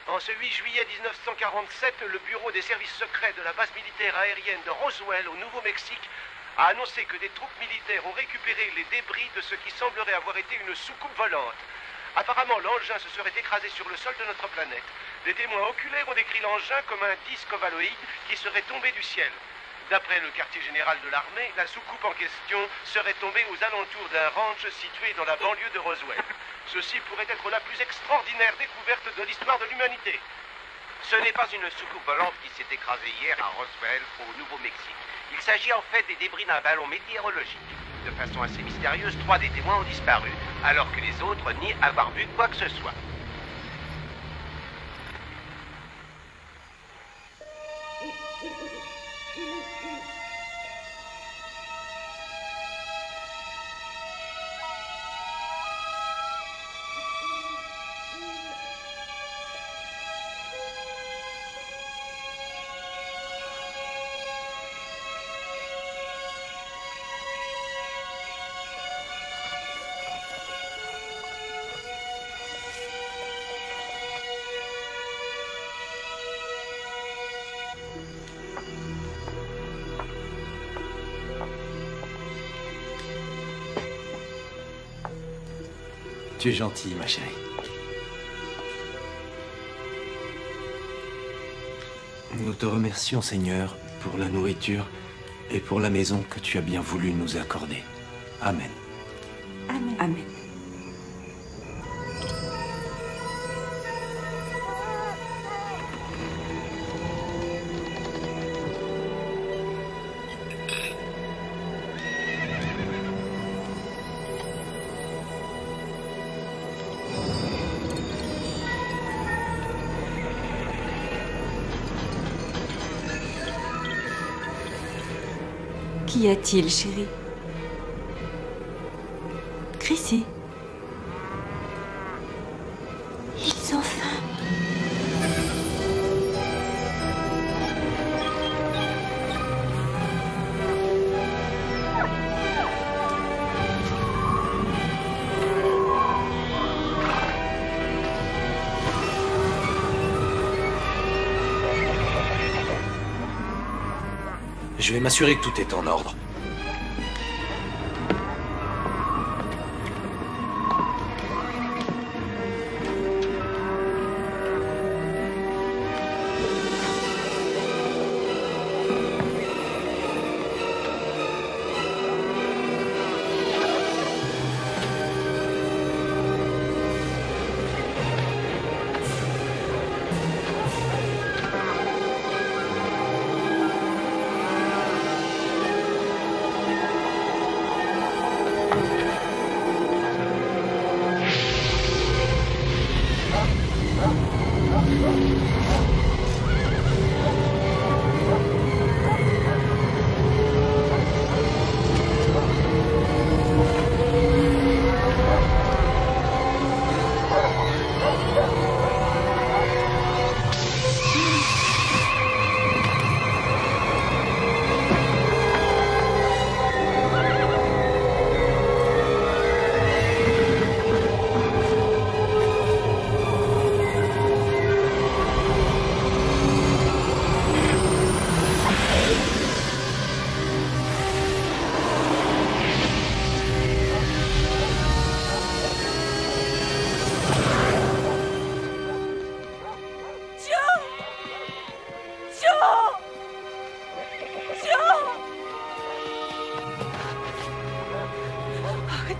En ce 8 juillet 1947, le bureau des services secrets de la base militaire aérienne de Roswell, au Nouveau-Mexique, a annoncé que des troupes militaires ont récupéré les débris de ce qui semblerait avoir été une soucoupe volante. Apparemment, l'engin se serait écrasé sur le sol de notre planète. Des témoins oculaires ont décrit l'engin comme un disque ovaloïde qui serait tombé du ciel. D'après le quartier général de l'armée, la soucoupe en question serait tombée aux alentours d'un ranch situé dans la banlieue de Roswell. Ceci pourrait être la plus extraordinaire découverte de l'histoire de l'humanité. Ce n'est pas une soucoupe volante qui s'est écrasée hier à Roswell, au Nouveau-Mexique. Il s'agit en fait des débris d'un ballon météorologique. De façon assez mystérieuse, 3 des témoins ont disparu, alors que les autres nient avoir vu quoi que ce soit. Tu es gentille, ma chérie. Nous te remercions, Seigneur, pour la nourriture et pour la maison que tu as bien voulu nous accorder. Amen. Amen. Amen. Qu'y a-t-il, chérie? Chrissy? Ils ont faim. Je vais m'assurer que tout est en ordre.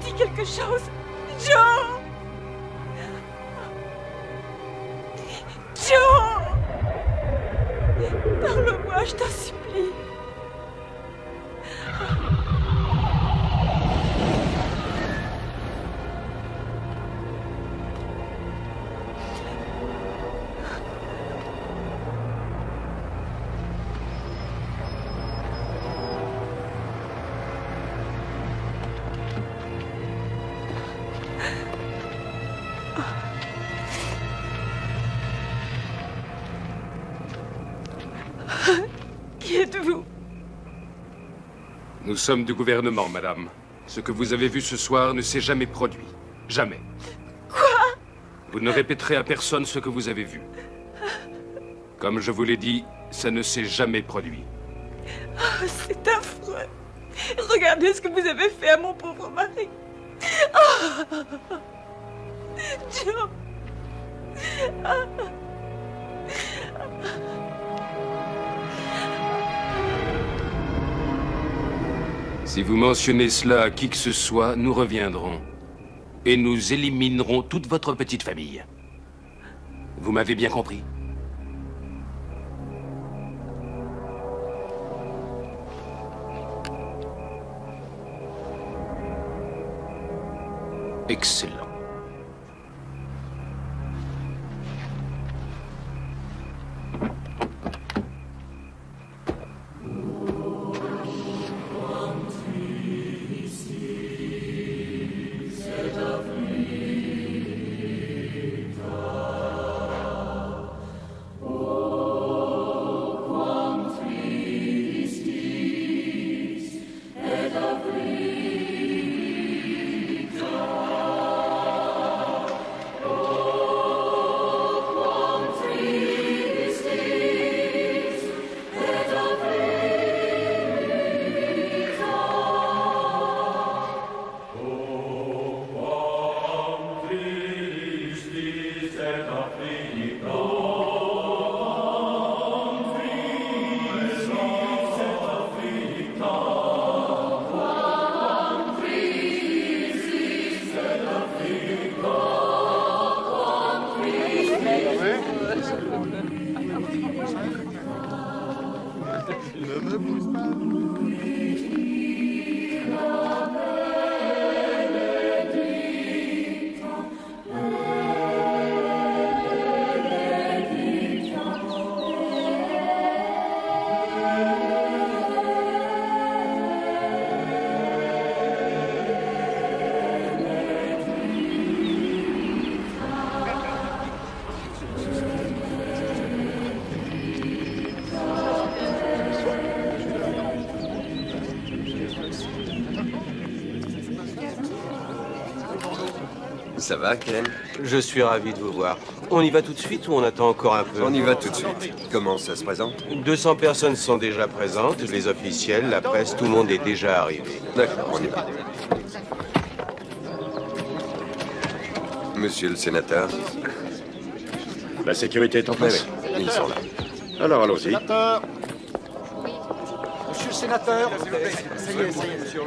Dis quelque chose, Joe! Joe! Parle-moi, je t'en supplie. Qui êtes-vous? Nous sommes du gouvernement, madame. Ce que vous avez vu ce soir ne s'est jamais produit. Jamais. Quoi? Vous ne répéterez à personne ce que vous avez vu. Comme je vous l'ai dit, ça ne s'est jamais produit. Oh, c'est affreux. Regardez ce que vous avez fait à mon pauvre mari. Oh. Joe. Si vous mentionnez cela à qui que ce soit, nous reviendrons. Et nous éliminerons toute votre petite famille. Vous m'avez bien compris? Excellent. Ça va, Ken? Je suis ravi de vous voir. On y va tout de suite ou on attend encore un peu? On y va tout de suite. Comment ça se présente? 200 personnes sont déjà présentes, les officiels, la presse, tout le monde est déjà arrivé. D'accord, on y va. Monsieur le sénateur. La sécurité est en place? Oui, ils sont là. Alors, allons-y. Monsieur le sénateur,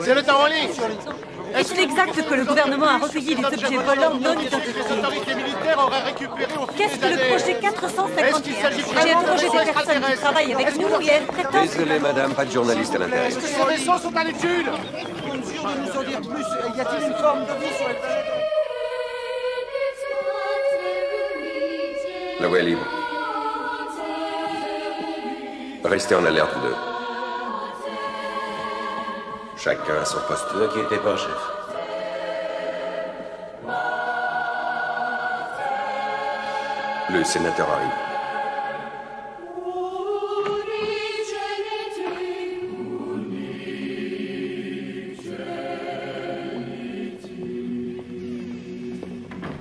c'est le temps en ligne. Est-il exact que le gouvernement a recueilli des objets volants non identifiés? Les autorités militaires auraient récupéré au fil Qu'est-ce que le projet 451? J'ai interrogé des personnes qui travaillent avec nous et elles prétendent... Désolé, madame, pas de journaliste à l'intérieur. Est-ce que ces vaisseaux sont à l'étude? En mesure de nous en dire plus? Y a-t-il une forme de vie sur la planète? La voie est libre. Restez en alerte, vous deux. Chacun à son poste. Ne vous inquiétez pas, chef. Le sénateur arrive.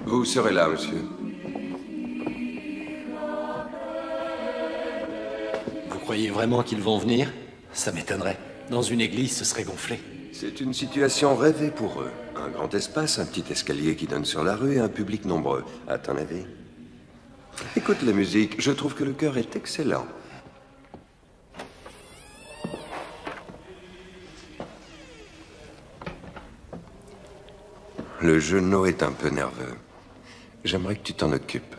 Vous serez là, monsieur. Vous croyez vraiment qu'ils vont venir? Ça m'étonnerait. Dans une église, ce serait gonflé. C'est une situation rêvée pour eux. Un grand espace, un petit escalier qui donne sur la rue et un public nombreux. À ton avis? Écoute la musique, je trouve que le chœur est excellent. Le genou est un peu nerveux. J'aimerais que tu t'en occupes.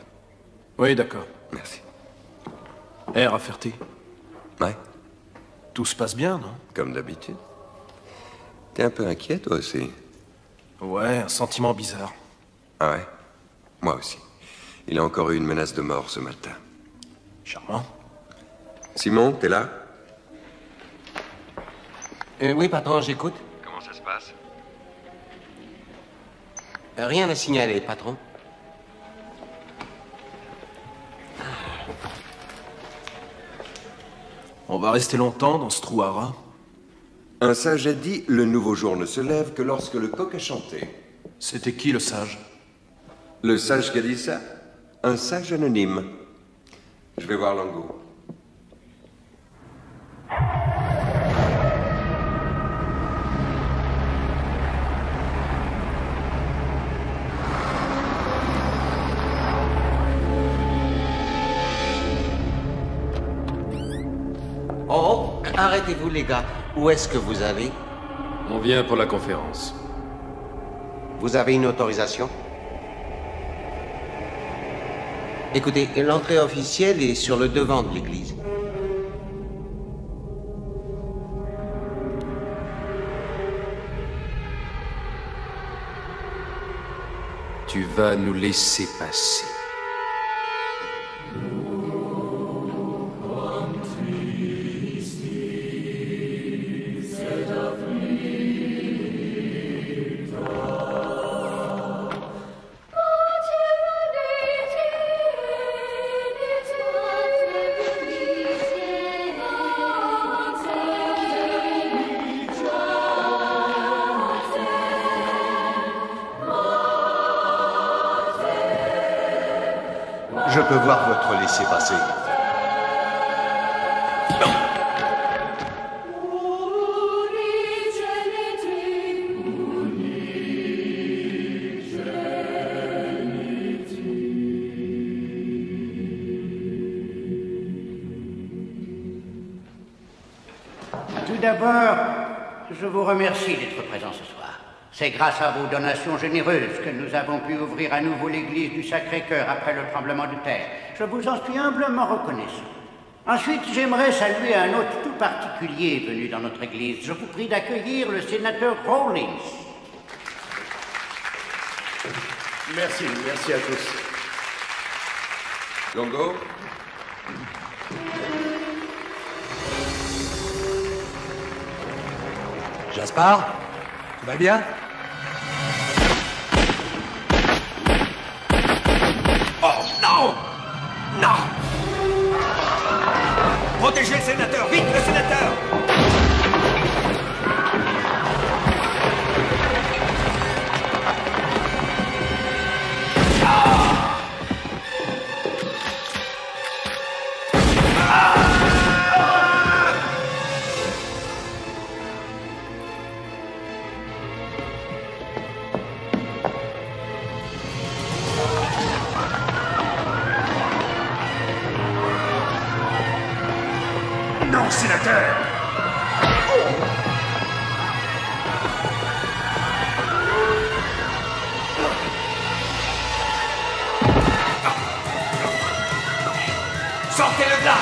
Oui, d'accord. Merci. Rafferty. Ouais, Tout se passe bien, non? comme d'habitude. T'es un peu inquiet, toi aussi? Ouais, un sentiment bizarre. Ah ouais? Moi aussi. Il a encore eu une menace de mort ce matin. Charmant. Simon, t'es là? Oui, patron, j'écoute. Comment ça se passe? Rien à signaler, patron. On va rester longtemps dans ce trou à rats. Un sage a dit, le nouveau jour ne se lève que lorsque le coq a chanté. C'était qui, le sage? Le sage qui a dit ça? Un sage anonyme. Je vais voir Longo. Oh, arrêtez-vous les gars. Où est-ce que vous allez? On vient pour la conférence. Vous avez une autorisation? Écoutez, l'entrée officielle est sur le devant de l'église. Tu vas nous laisser passer. Je peux voir votre laissez-passer. Tout d'abord, je vous remercie d'être présent ce soir. C'est grâce à vos donations généreuses que nous avons pu ouvrir à nouveau l'église du Sacré-Cœur après le tremblement de terre. Je vous en suis humblement reconnaissant. Ensuite, j'aimerais saluer un hôte tout particulier venu dans notre église. Je vous prie d'accueillir le sénateur Rawlings. Merci à tous. Longo? Jaspar, tout va bien? Oh, non! Non! Protégez le sénateur! Vite, le sénateur! Non, sénateur! Sortez-le de là!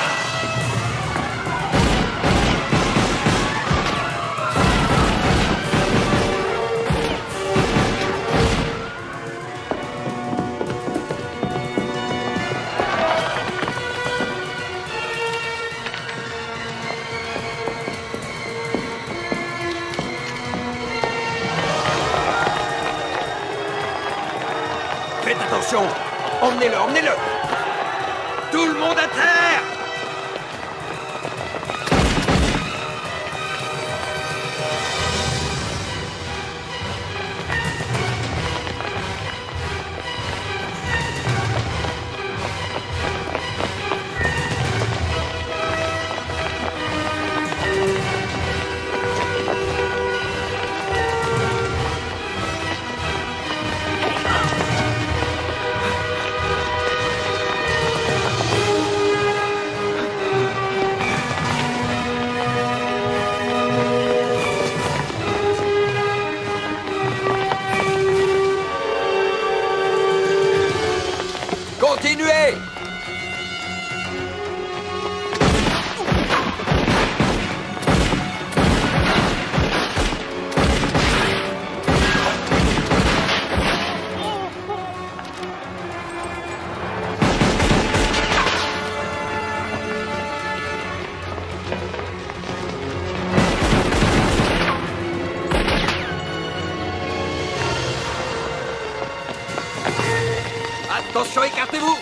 Faites attention! Emmenez-le, emmenez-le! Tout le monde à terre! Continuez! Attention, écartez-vous!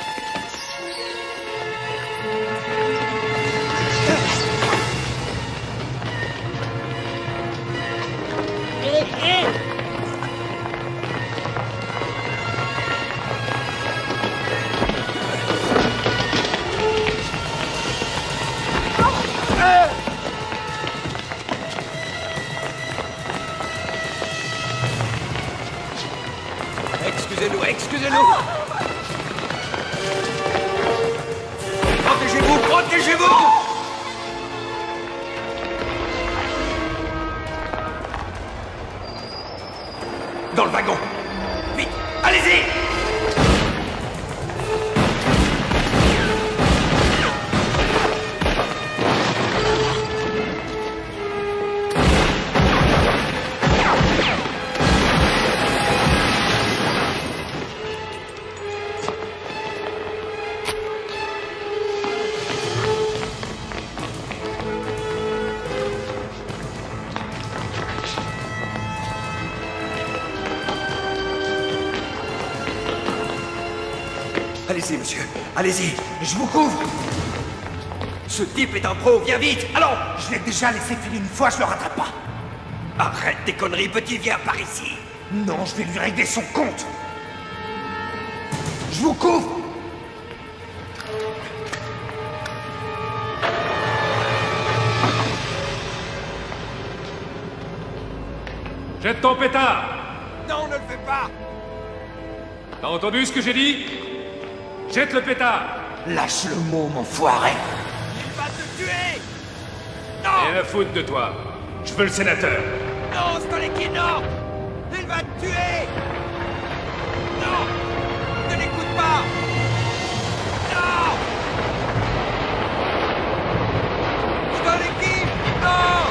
Dépêchez-vous! Dans le wagon! Vite! Allez-y! Allez-y, monsieur. Allez-y. Je vous couvre. Ce type est un pro. Viens vite. Allons. Je l'ai déjà laissé filer une fois, je le rattrape pas. Arrête tes conneries, petit. Viens par ici. Non, je vais lui régler son compte. Je vous couvre. Jette ton pétard! Non, ne le fais pas. T'as entendu ce que j'ai dit? Jette le pétard! Lâche le mot, mon foiré. Il va te tuer. Non. Rien à foutre de toi. Je veux le sénateur. Non, Stoleki, non. Il va te tuer. Non. Ne l'écoute pas. Non. Stoleki, non.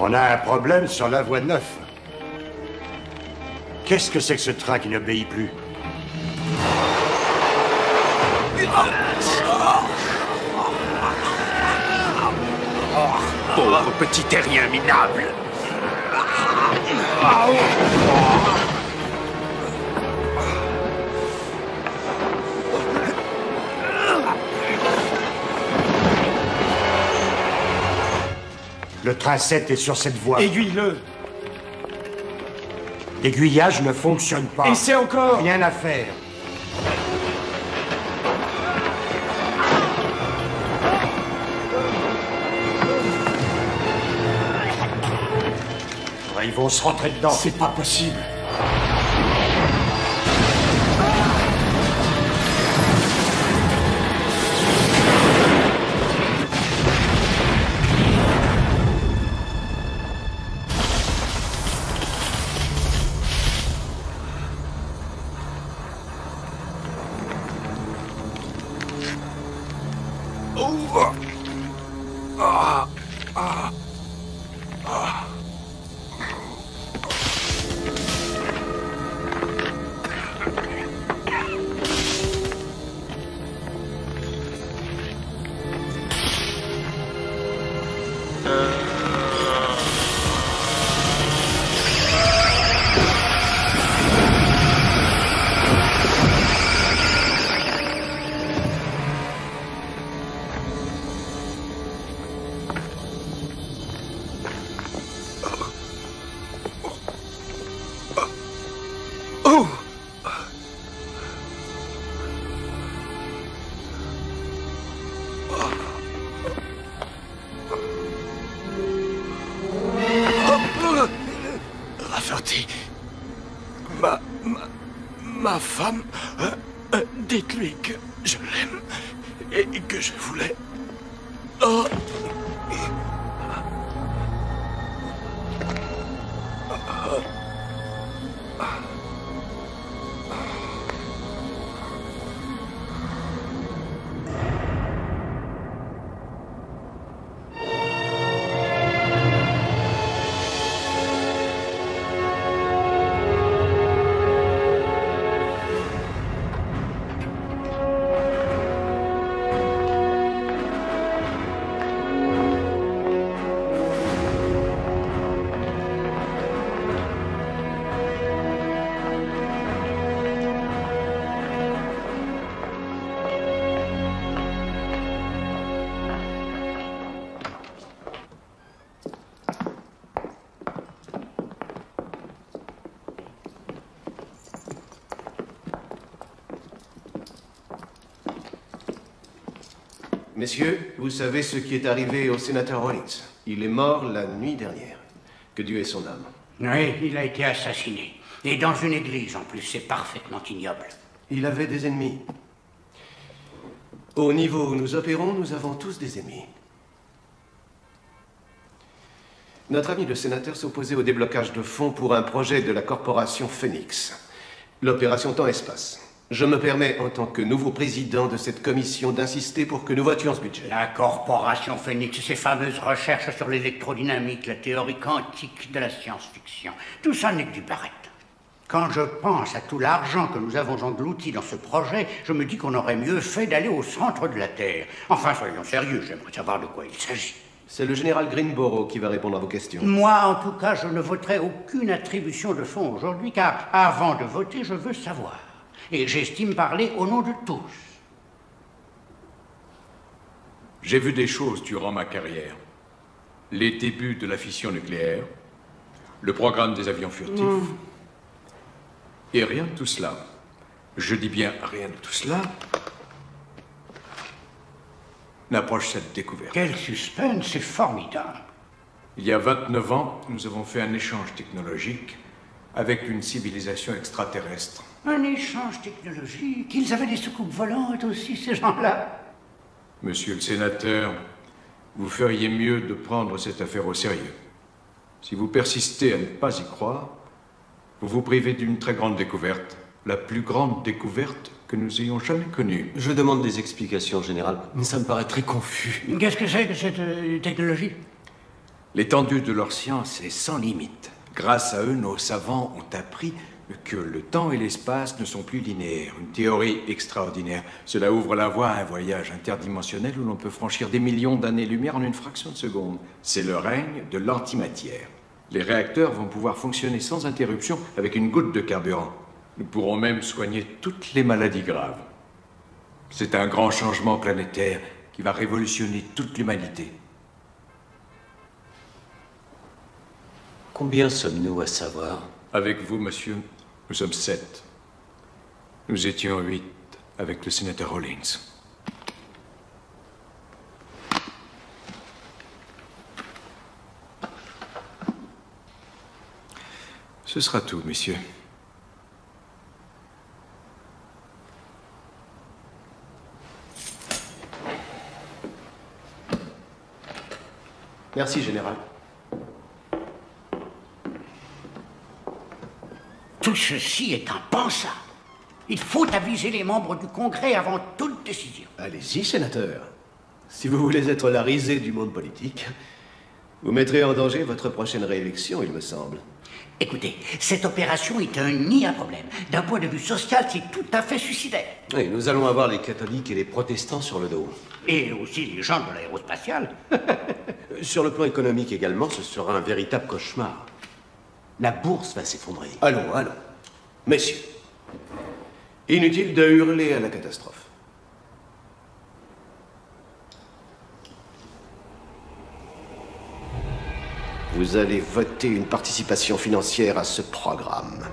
On a un problème sur la voie 9. Qu'est-ce que c'est que ce train qui n'obéit plus? Pauvre petit terrien minable. Le train 7 est sur cette voie. Aiguille-le. L'aiguillage ne fonctionne pas. Essaie encore. Rien à faire. Ils vont se rentrer dedans. C'est pas possible. Rafferty. Ma femme. Dites-lui que je l'aime et que je voulais. Oh. Messieurs, vous savez ce qui est arrivé au sénateur Rollins. Il est mort la nuit dernière. Que Dieu ait son âme. Oui, il a été assassiné. Et dans une église, en plus, c'est parfaitement ignoble. Il avait des ennemis. Au niveau où nous opérons, nous avons tous des ennemis. Notre ami le sénateur s'opposait au déblocage de fonds pour un projet de la corporation Phoenix. L'opération Temps-Espace. Je me permets, en tant que nouveau président de cette commission, d'insister pour que nous votions ce budget. La corporation Phoenix, ces fameuses recherches sur l'électrodynamique, la théorie quantique de la science-fiction, tout ça n'est que du barrette. Quand je pense à tout l'argent que nous avons englouti dans ce projet, je me dis qu'on aurait mieux fait d'aller au centre de la Terre. Enfin, soyons sérieux, j'aimerais savoir de quoi il s'agit. C'est le général Greenborough qui va répondre à vos questions. Moi, en tout cas, je ne voterai aucune attribution de fonds aujourd'hui, car avant de voter, je veux savoir. Et j'estime parler au nom de tous. J'ai vu des choses durant ma carrière. Les débuts de la fission nucléaire, le programme des avions furtifs, et rien de tout cela. Je dis bien rien de tout cela n'approche cette découverte. Quel suspense, c'est formidable. Il y a 29 ans, nous avons fait un échange technologique avec une civilisation extraterrestre. Un échange technologique? Ils avaient des soucoupes volantes aussi, ces gens-là? Monsieur le sénateur, vous feriez mieux de prendre cette affaire au sérieux. Si vous persistez à ne pas y croire, vous vous privez d'une très grande découverte. La plus grande découverte que nous ayons jamais connue. Je demande des explications, général. Ça me paraît très confus. Qu'est-ce que c'est que cette technologie? L'étendue de leur science est sans limite. Grâce à eux, nos savants ont appris que le temps et l'espace ne sont plus linéaires. Une théorie extraordinaire. Cela ouvre la voie à un voyage interdimensionnel où l'on peut franchir des millions d'années-lumière en une fraction de seconde. C'est le règne de l'antimatière. Les réacteurs vont pouvoir fonctionner sans interruption avec une goutte de carburant. Nous pourrons même soigner toutes les maladies graves. C'est un grand changement planétaire qui va révolutionner toute l'humanité. Combien sommes-nous à savoir? Avec vous, monsieur, nous sommes 7. Nous étions 8 avec le sénateur Rollins. Ce sera tout, messieurs. Merci, général. Tout ceci est impensable. Il faut aviser les membres du Congrès avant toute décision. Allez-y, sénateur. Si vous voulez être la risée du monde politique, vous mettrez en danger votre prochaine réélection, il me semble. Écoutez, cette opération est un nid à problème. D'un point de vue social, c'est tout à fait suicidaire. Oui, nous allons avoir les catholiques et les protestants sur le dos. Et aussi les gens de l'aérospatiale. Sur le plan économique également, ce sera un véritable cauchemar. La bourse va s'effondrer. Allons, allons. Messieurs, inutile de hurler à la catastrophe. Vous allez voter une participation financière à ce programme.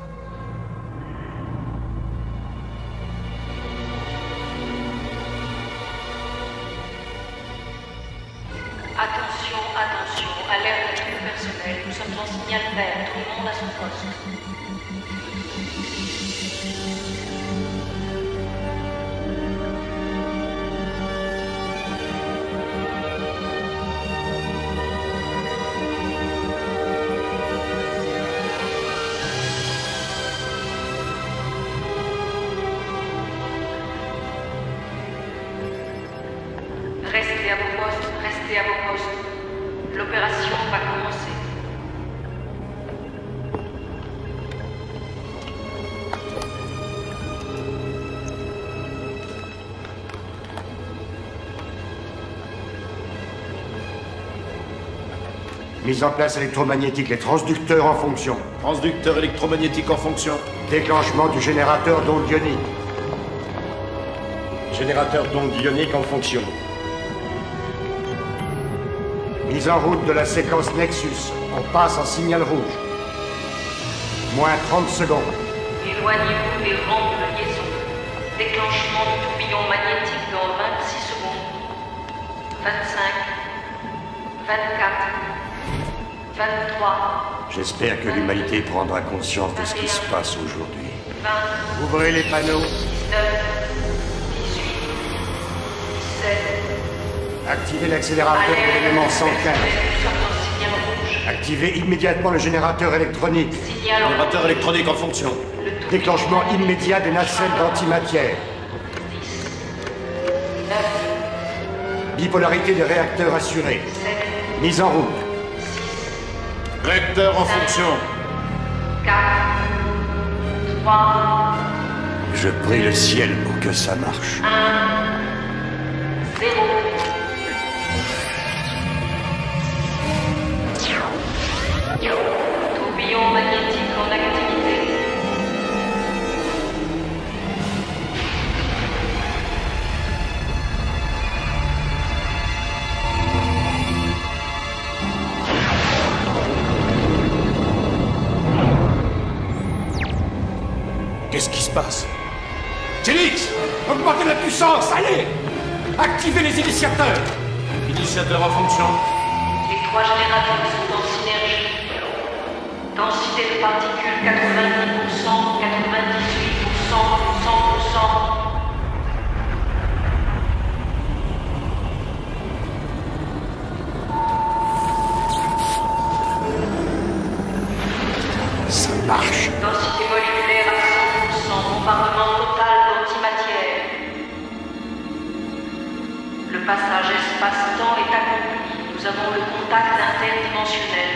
Attention, attention, alerte à tout le personnel, nous sommes en signal vert, tout le monde à son poste. Restez à vos postes, restez à vos postes. L'opération va commencer. Mise en place électromagnétique, les transducteurs en fonction. Transducteur électromagnétique en fonction. Déclenchement du générateur d'ondes ioniques. Générateur d'ondes ioniques en fonction. Mise en route de la séquence Nexus. On passe en signal rouge. Moins 30 secondes. Éloignez-vous des rampes de liaison. Déclenchement du tourbillon magnétique dans 26 secondes. 23. J'espère que l'humanité prendra conscience de ce qui se passe aujourd'hui. 20. Ouvrez les panneaux. 9. 18. 17. Activez l'accélérateur de l'élément 115. Activez immédiatement le générateur électronique. Générateur électronique en fonction. Déclenchement immédiat des nacelles d'antimatière. 9. Bipolarité des réacteurs assurée. Mise en route. Réacteur en fonction. 4. 3. Je prie le ciel pour que ça marche. 1. 0. Tourbillon magnétique en activité. Qu'est-ce qui se passe? Jennings, augmentez la puissance, allez! Activez les initiateurs! Initiateur en fonction. Les 3 générateurs sont en synergie. Densité de particules 90%, 98%, 100%. Ça marche. Densité moléculaire à 100%, bombardement total d'antimatière. Le passage espace-temps est accompli. Nous avons le contact interdimensionnel.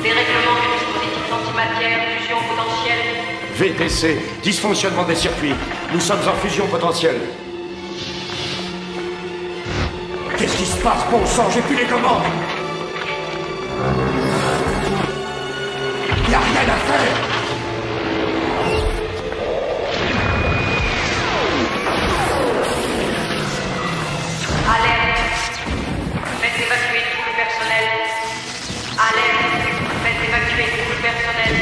Dérèglement du dispositif d'antimatière, fusion potentielle. VTC, dysfonctionnement des circuits. Nous sommes en fusion potentielle. Qu'est-ce qui se passe, bon sang? J'ai plus les commandes. Y a rien à faire. Alerte. Faites évacuer tout le personnel. Alerte. Faites évacuer tout le personnel.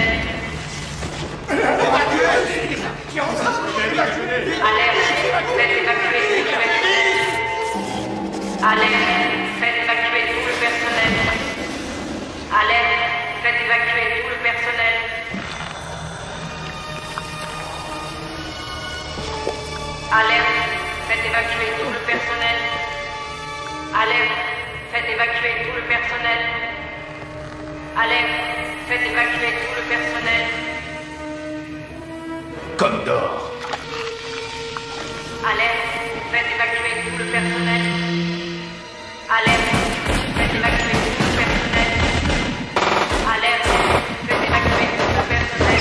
Alerte. Faites évacuer tout le personnel. Alerte. Faites évacuer tout le personnel. Alerte. Faites évacuer tout le personnel. Alerte. Faites évacuer tout le personnel. Alerte. Faites évacuer tout le personnel. Alerte. Faites évacuer tout le personnel. Condor. Alerte. Faites évacuer tout le personnel. Alerte. Faites évacuer tout le personnel. Alerte. Faites évacuer tout le personnel.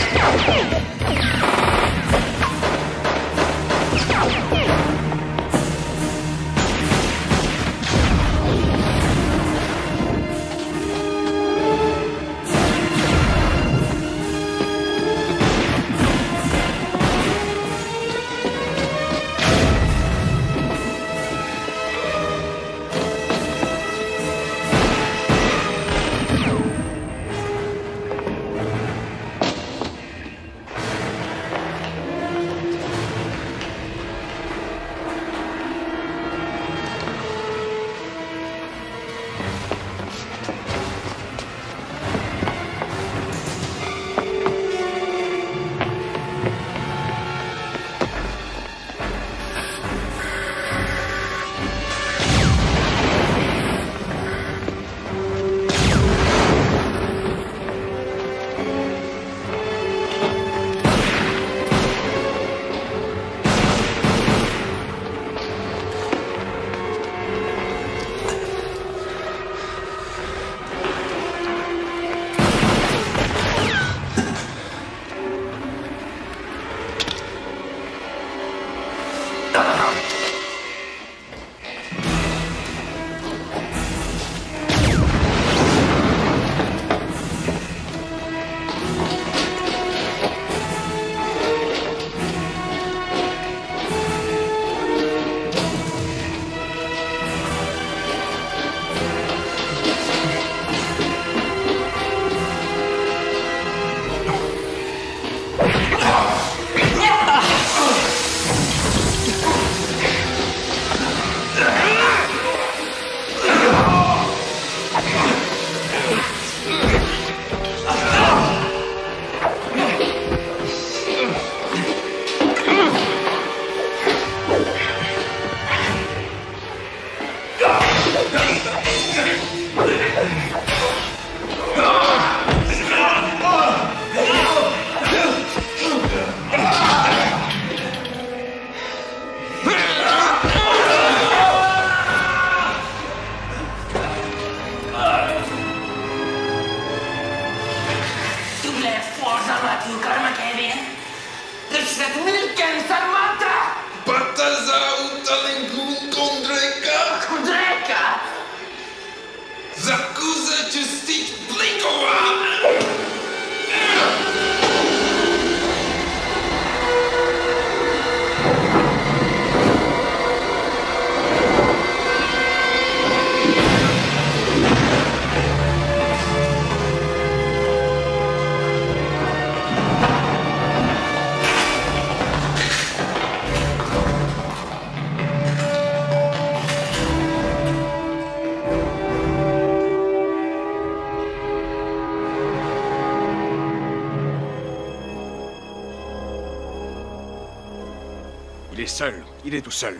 Seul. Il est tout seul.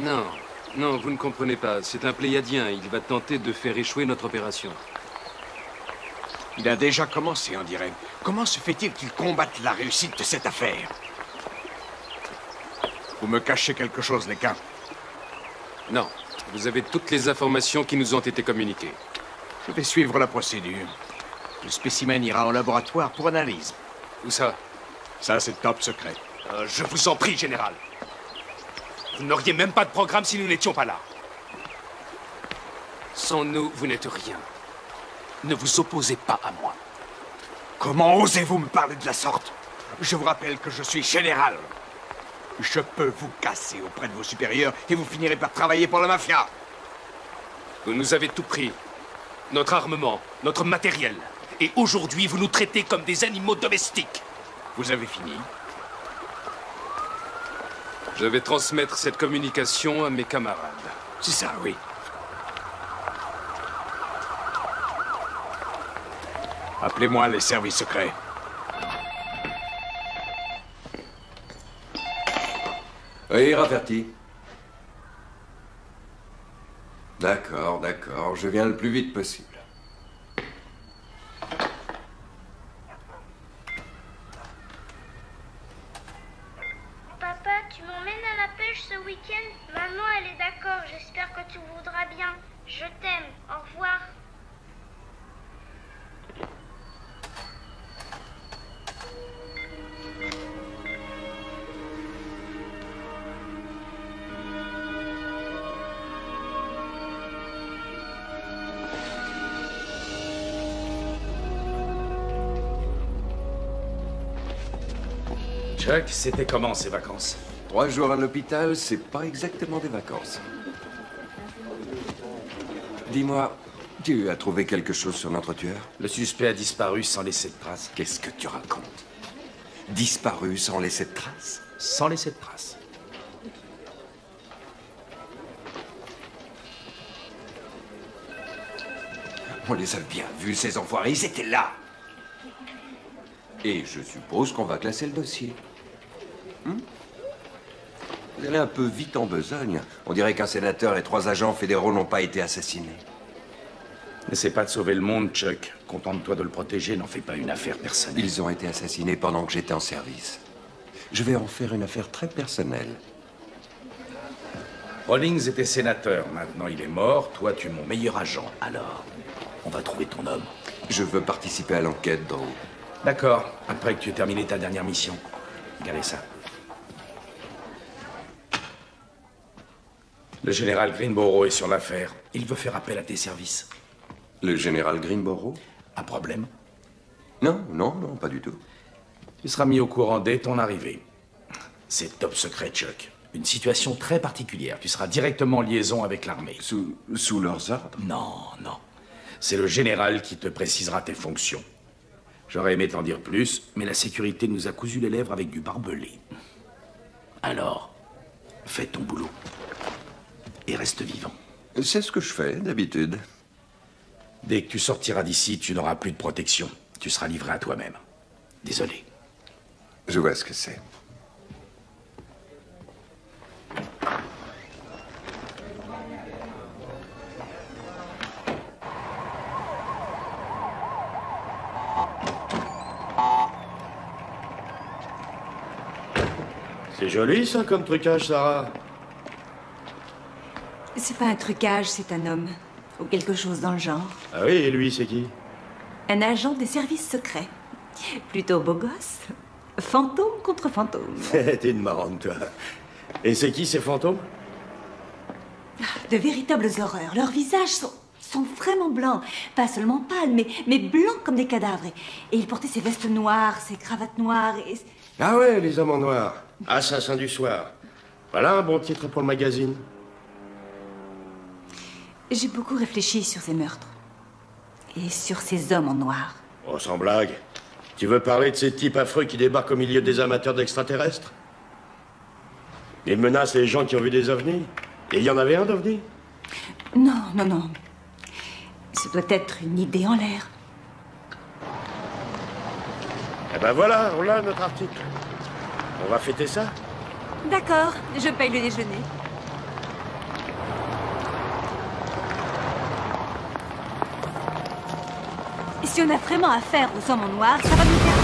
Non, non, vous ne comprenez pas. C'est un Pléiadien. Il va tenter de faire échouer notre opération. Il a déjà commencé, on dirait. Comment se fait-il qu'il combatte la réussite de cette affaire? Vous me cachez quelque chose, les gars? Non. Vous avez toutes les informations qui nous ont été communiquées. Je vais suivre la procédure. Le spécimen ira au laboratoire pour analyse. Où ça? Ça, c'est top secret. Je vous en prie, général. Vous n'auriez même pas de programme si nous n'étions pas là. Sans nous, vous n'êtes rien. Ne vous opposez pas à moi. Comment osez-vous me parler de la sorte? Je vous rappelle que je suis général. Je peux vous casser auprès de vos supérieurs et vous finirez par travailler pour la mafia. Vous nous avez tout pris. Notre armement, notre matériel. Et aujourd'hui, vous nous traitez comme des animaux domestiques. Vous avez fini? Je vais transmettre cette communication à mes camarades. C'est ça, oui. Appelez-moi les services secrets. Oui, rafferti. D'accord, d'accord. Je viens le plus vite possible. Papa, tu m'emmènes à la pêche ce week-end? Maman, elle est d'accord. J'espère que tu voudras bien. Je t'aime. Au revoir. Chuck, c'était comment ces vacances? 3 jours à l'hôpital, c'est pas exactement des vacances. Dis-moi, tu as trouvé quelque chose sur notre tueur? Le suspect a disparu sans laisser de traces. Qu'est-ce que tu racontes? Disparu sans laisser de traces? Sans laisser de traces. On les a bien vus, ces enfoirés, ils étaient là. Et je suppose qu'on va classer le dossier. Vous allez un peu vite en besogne. On dirait qu'un sénateur et 3 agents fédéraux n'ont pas été assassinés. N'essaie pas de sauver le monde, Chuck. Contente-toi de le protéger, n'en fais pas une affaire personnelle. Ils ont été assassinés pendant que j'étais en service. Je vais en faire une affaire très personnelle. Rawlings était sénateur. Maintenant, il est mort. Toi, tu es mon meilleur agent. Alors, on va trouver ton homme. Je veux participer à l'enquête, Drew. D'accord. Après que tu aies terminé ta dernière mission. Regardez ça. Le général Greenborough est sur l'affaire. Il veut faire appel à tes services. Le général Greenborough? Un problème? Non, non, non, pas du tout. Tu seras mis au courant dès ton arrivée. C'est top secret, Chuck. Une situation très particulière. Tu seras directement en liaison avec l'armée. Sous leurs ordres? Non, non. C'est le général qui te précisera tes fonctions. J'aurais aimé t'en dire plus, mais la sécurité nous a cousu les lèvres avec du barbelé. Alors, fais ton boulot. Et reste vivant. C'est ce que je fais, d'habitude. Dès que tu sortiras d'ici, tu n'auras plus de protection. Tu seras livré à toi-même. Désolé. Je vois ce que c'est. C'est joli, ça, comme trucage, Sarah. C'est pas un trucage, c'est un homme. Ou quelque chose dans le genre. Ah oui, et lui, c'est qui? Un agent des services secrets. Plutôt beau gosse. Fantôme contre fantôme. T'es une marrante, toi. Et c'est qui, ces fantômes? De véritables horreurs. Leurs visages sont vraiment blancs. Pas seulement pâles, mais blancs comme des cadavres. Et ils portaient ces vestes noires, ces cravates noires et... Ah ouais, les hommes en noir. Assassins du soir. Voilà un bon titre pour le magazine. J'ai beaucoup réfléchi sur ces meurtres. Et sur ces hommes en noir. Oh, sans blague. Tu veux parler de ces types affreux qui débarquent au milieu des amateurs d'extraterrestres? Ils menacent les gens qui ont vu des ovnis? Et il y en avait un d'ovni? Non, non, non. Ce doit être une idée en l'air. Eh ben voilà, on a notre article. On va fêter ça? D'accord, je paye le déjeuner. Si on a vraiment affaire aux hommes en noir, ça va nous faire...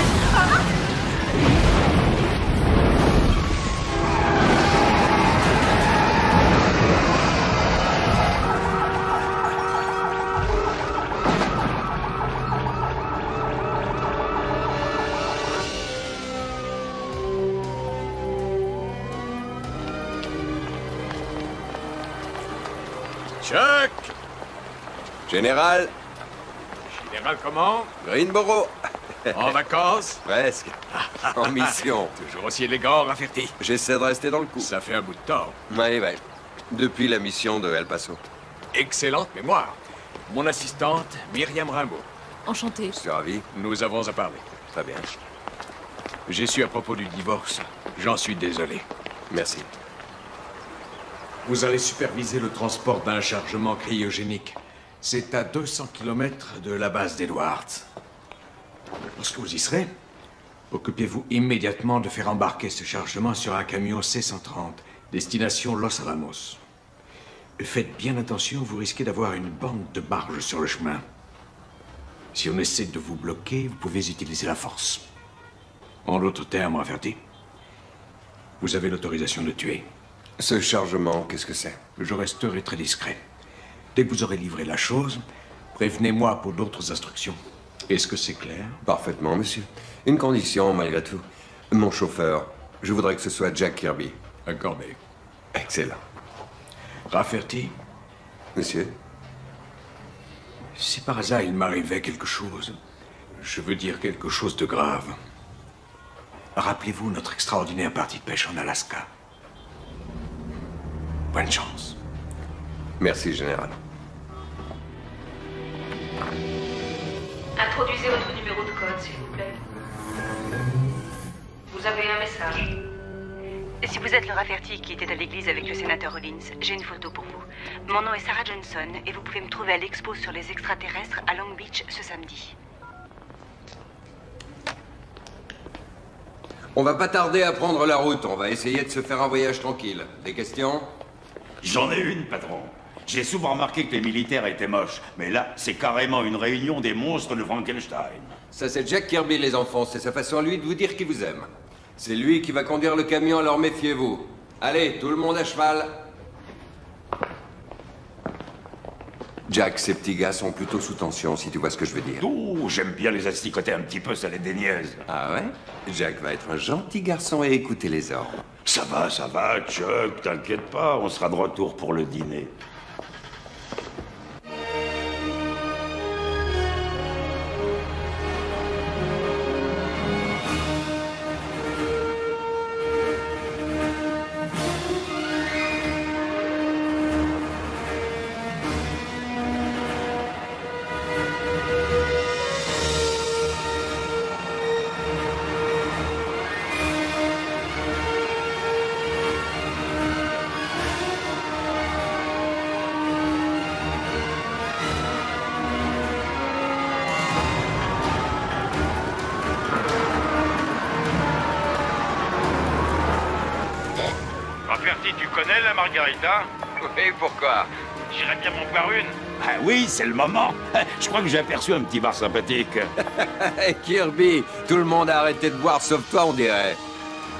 Chuck! Général. Général comment? Greenboro. En vacances? Presque. En mission. Toujours aussi élégant, Rafferty. J'essaie de rester dans le coup. Ça fait un bout de temps. Oui. Depuis la mission de El Paso. Excellente mémoire. Mon assistante, Myriam Rimbaud. Enchantée. Je suis ravi. Nous avons à parler. Très bien. J'ai su à propos du divorce. J'en suis désolé. Merci. Vous allez superviser le transport d'un chargement cryogénique. C'est à 200 km de la base d'Edwards. Lorsque vous y serez, occupez-vous immédiatement de faire embarquer ce chargement sur un camion C-130, destination Los Alamos. Faites bien attention, vous risquez d'avoir une bande de barges sur le chemin. Si on essaie de vous bloquer, vous pouvez utiliser la force. En d'autres termes, Rafferty, vous avez l'autorisation de tuer. Ce chargement, qu'est-ce que c'est? Je resterai très discret. Dès que vous aurez livré la chose, prévenez-moi pour d'autres instructions. Est-ce que c'est clair? Parfaitement, monsieur. Une condition, malgré tout. Mon chauffeur, je voudrais que ce soit Jack Kirby. Accordé. Excellent. Rafferty? Monsieur? Si par hasard il m'arrivait quelque chose, je veux dire quelque chose de grave, rappelez-vous notre extraordinaire partie de pêche en Alaska. Bonne chance. Merci, Général. Introduisez votre numéro de code, s'il vous plaît. Vous avez un message. Si vous êtes le Rafferty qui était à l'église avec le sénateur Rollins, j'ai une photo pour vous. Mon nom est Sarah Johnson et vous pouvez me trouver à l'expo sur les extraterrestres à Long Beach ce samedi. On va pas tarder à prendre la route. On va essayer de se faire un voyage tranquille. Des questions? J'en ai une, patron. J'ai souvent remarqué que les militaires étaient moches, mais là, c'est carrément une réunion des monstres de Frankenstein. Ça, c'est Jack Kirby, les enfants. C'est sa façon à lui de vous dire qu'il vous aime. C'est lui qui va conduire le camion, alors méfiez-vous. Allez, tout le monde à cheval. Jack, ces petits gars sont plutôt sous tension, si tu vois ce que je veux dire. Ouh, j'aime bien les asticoter un petit peu, ça les déniaise. Ah ouais? Jack va être un gentil garçon et écouter les ordres. Ça va, Chuck, t'inquiète pas, on sera de retour pour le dîner. Tu connais la margarita? Oui, pourquoi? J'irais bien m'en boire une. Ah oui, c'est le moment. Je crois que j'ai aperçu un petit bar sympathique. Kirby, tout le monde a arrêté de boire sauf toi, on dirait.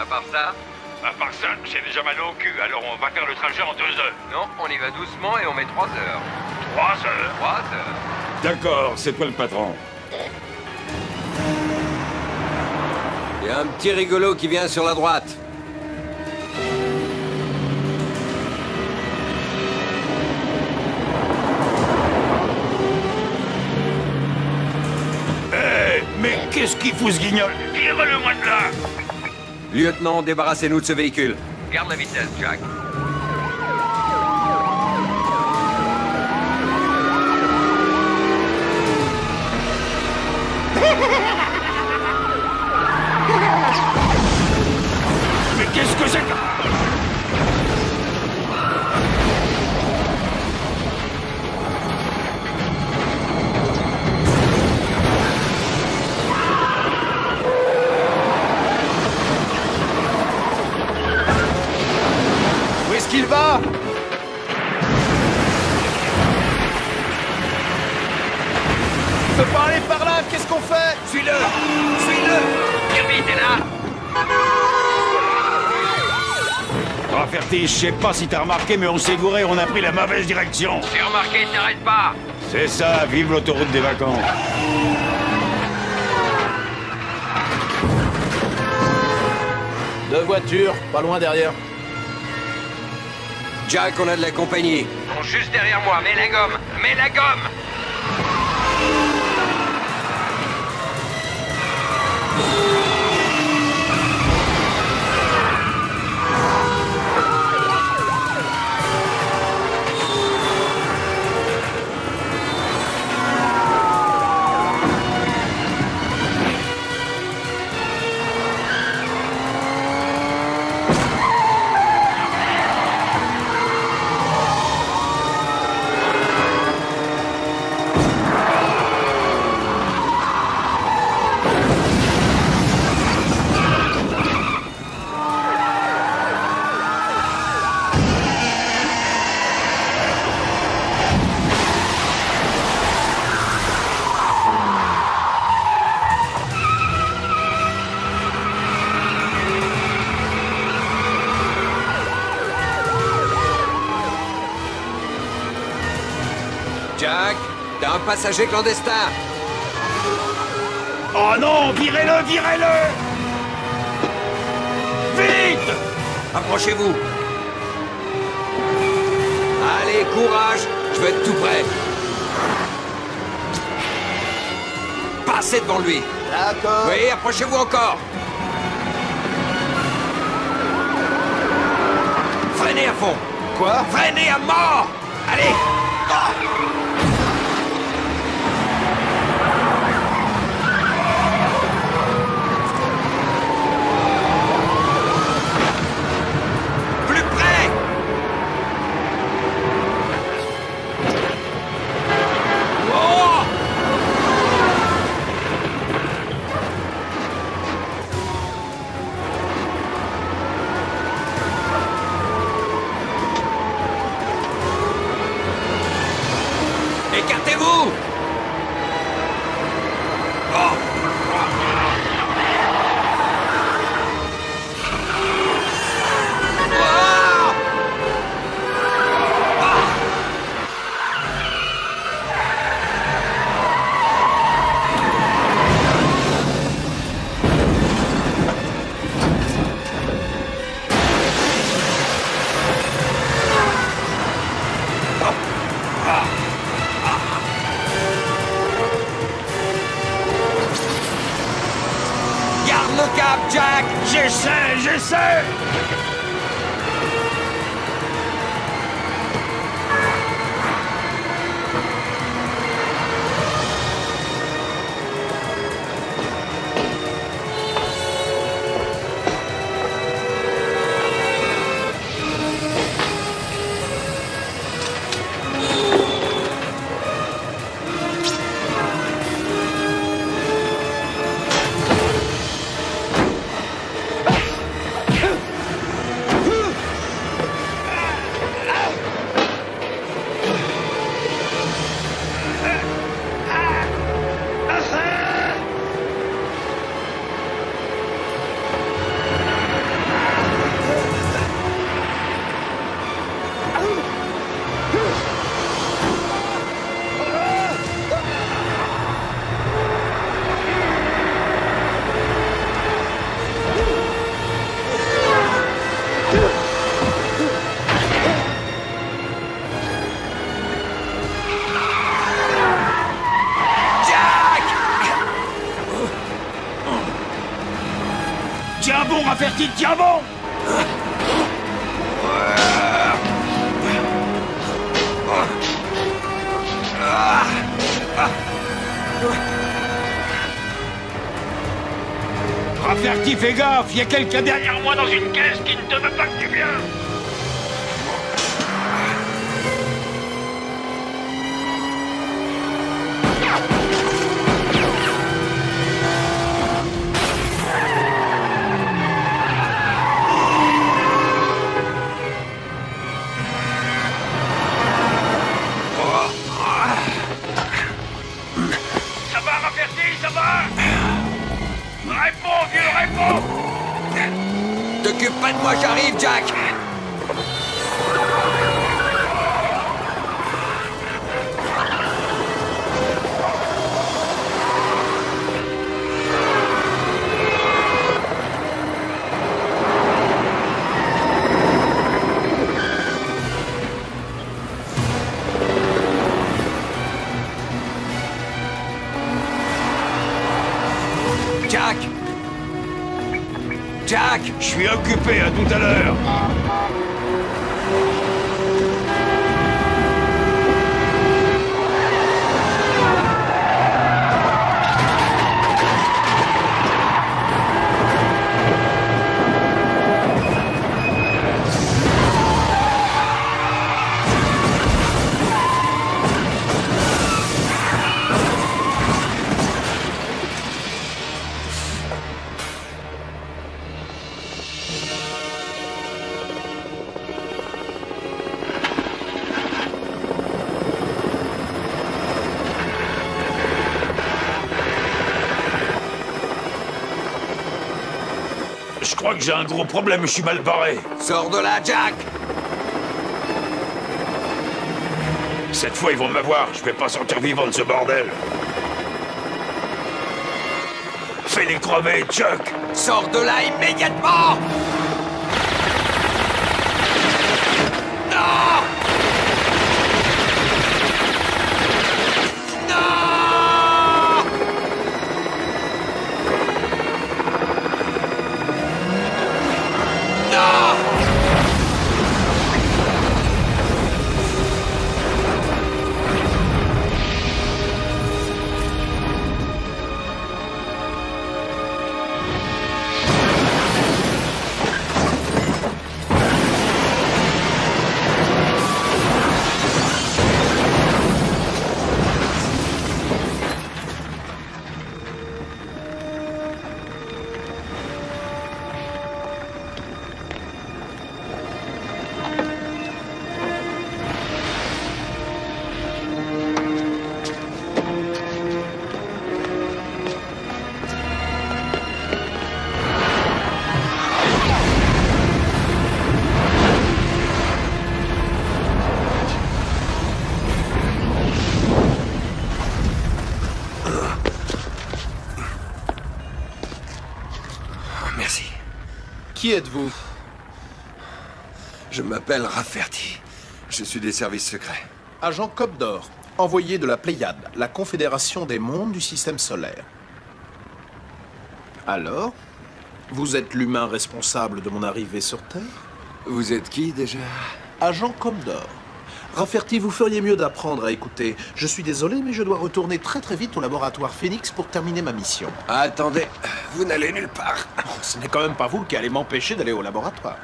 À part ça, À part ça, j'ai déjà mal au cul, alors on va faire le trajet en 2 heures. Non, on y va doucement et on met 3 heures. 3 heures 3 heures. D'accord, c'est toi le patron. Il y a un petit rigolo qui vient sur la droite. Mais qu'est-ce qu'il fout ce guignol? Tire-le-moi de là! Lieutenant, débarrassez-nous de ce véhicule. Garde la vitesse, Jack. Mais qu'est-ce que c'est que... Où est-ce qu'il va? Il peut pas aller par là, qu'est-ce qu'on fait? Suis-le! Suis-le! Kirby, t'es là? Rafferty, je sais pas si t'as remarqué, mais on s'est gouré, on a pris la mauvaise direction. J'ai remarqué, t'arrêtes pas! C'est ça, vive l'autoroute des vacances. Deux voitures, pas loin derrière. Jack, on a de la compagnie. Ils sont juste derrière moi, mets la gomme! Mets la gomme! Jack, t'as un passager clandestin. Oh non, virez-le, virez-le! Vite! Approchez-vous. Allez, courage, je vais être tout près. Passez devant lui. D'accord. Oui, approchez-vous encore. Freinez à fond. Quoi? Freinez à mort. Allez. Plus près. Oh! Écartez-vous! Oh! Garde le cap, Jack! J'essaie! Tiens bon, Rafferty, tiens bon! Rafferty, fais gaffe, y a quelqu'un derrière moi dans une caisse qui ne te veut pas que du bien. Ça va, Rafferty, ça va? Réponds, vieux, réponds! T'occupe pas de moi, j'arrive, Jack! Jack! Jack! Je suis occupé, à tout à l'heure! Je crois que j'ai un gros problème, je suis mal barré. Sors de là, Jack! Cette fois, ils vont m'avoir. Je vais pas sortir vivant de ce bordel. Fais-les crever, Chuck! Sors de là immédiatement! Non! Non! Non! Merci. Qui êtes-vous? Je m'appelle Rafferty. Je suis des services secrets. Agent Cobdor, envoyé de la Pléiade, la confédération des mondes du système solaire. Alors, vous êtes l'humain responsable de mon arrivée sur Terre? Vous êtes qui, déjà? Agent Cobdor. Rafferty, vous feriez mieux d'apprendre à écouter. Je suis désolé, mais je dois retourner très vite au laboratoire Phoenix pour terminer ma mission. Attendez, vous n'allez nulle part. Oh, ce n'est quand même pas vous qui allez m'empêcher d'aller au laboratoire.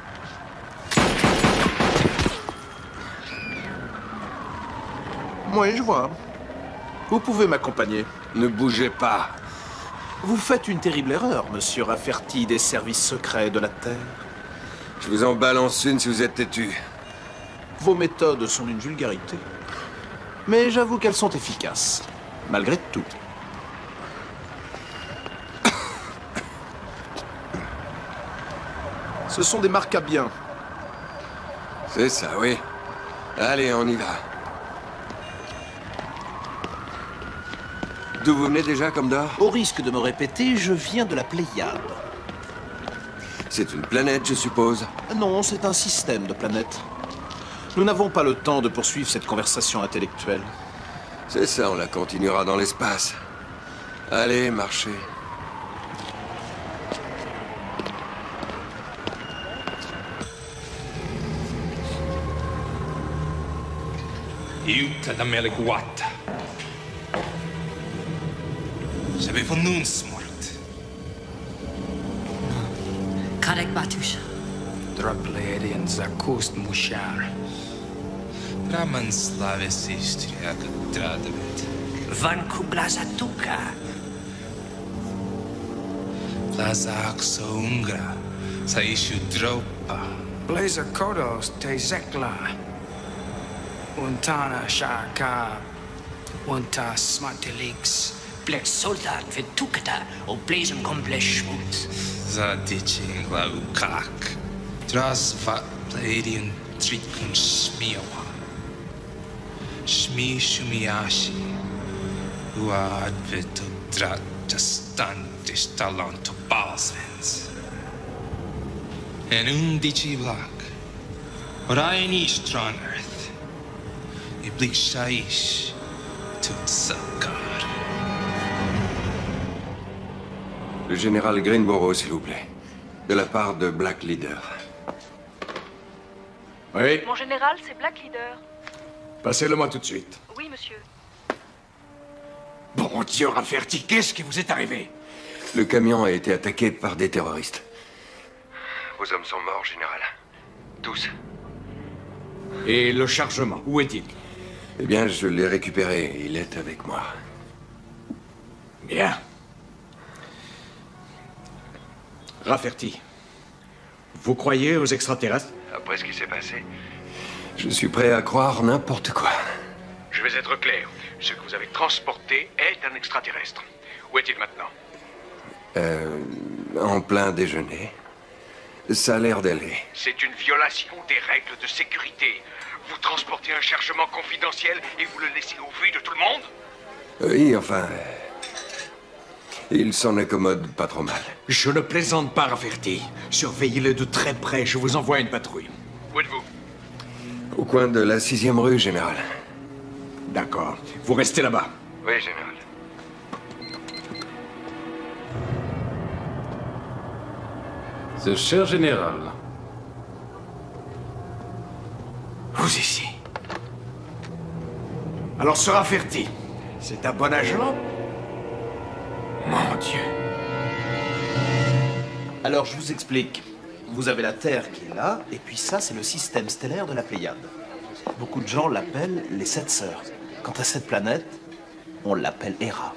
Oui, je vois. Vous pouvez m'accompagner. Ne bougez pas. Vous faites une terrible erreur, monsieur Rafferty des services secrets de la Terre. Je vous en balance une si vous êtes têtu. Vos méthodes sont d'une vulgarité. Mais j'avoue qu'elles sont efficaces. Malgré tout. Ce sont des marques à bien. C'est ça, oui. Allez, on y va. D'où vous venez déjà, Cobdor? Au risque de me répéter, je viens de la Pléiade. C'est une planète, je suppose? Non, c'est un système de planètes. Nous n'avons pas le temps de poursuivre cette conversation intellectuelle. C'est ça, on la continuera dans l'espace. Allez, marchez. Uta da Meliguata. J'avais nun smort. Karek Batusha. Drapledian Zakust Mushar. Raman slaves istria Dradavid. Van Kublaza Tuka. Plaza Akso Ungra. Saishu Dropa. Blazer Kodos te Zekla. Untana Shaka. Unta Smartelix. Black Soldat für Tukata und Blazen komplett schmut. Zadichin Glaukak. Drasva Pladian Trikun Shmiawa. Shmi Shumiashi. Ua Advito Drajastantis Talanto Balsvens. En undici vlak. Orainish Tron Earth. Iblik Shaish. Tutsakar. Le général Greenborough, s'il vous plaît. De la part de Black Leader. Oui, Mon général, c'est Black Leader. passez-le-moi tout de suite. Oui, monsieur. Bon Dieu, Rafferty, qu'est-ce qui vous est arrivé? Le camion a été attaqué par des terroristes. Vos hommes sont morts, général. Tous. Et le chargement, où est-il? Eh bien, je l'ai récupéré. Il est avec moi. Bien. Rafferty, vous croyez aux extraterrestres? Après ce qui s'est passé, je suis prêt à croire n'importe quoi. Je vais être clair. Ce que vous avez transporté est un extraterrestre. Où est-il maintenant? En plein déjeuner. Ça a l'air d'aller. C'est une violation des règles de sécurité. Vous transportez un chargement confidentiel et vous le laissez au vu de tout le monde? Oui, enfin... il s'en accommode pas trop mal. Je ne plaisante pas, Rafferty. Surveillez-le de très près. Je vous envoie une patrouille. Où êtes-vous? Au coin de la 6e rue, général. D'accord. Vous restez là-bas. Oui, général. Ce cher général. Vous ici. Alors, ce Rafferty, c'est un bon agent? Mon Dieu. Alors, je vous explique. Vous avez la Terre qui est là, et puis ça, c'est le système stellaire de la Pléiade. Beaucoup de gens l'appellent les 7 sœurs. Quant à cette planète, on l'appelle Hera.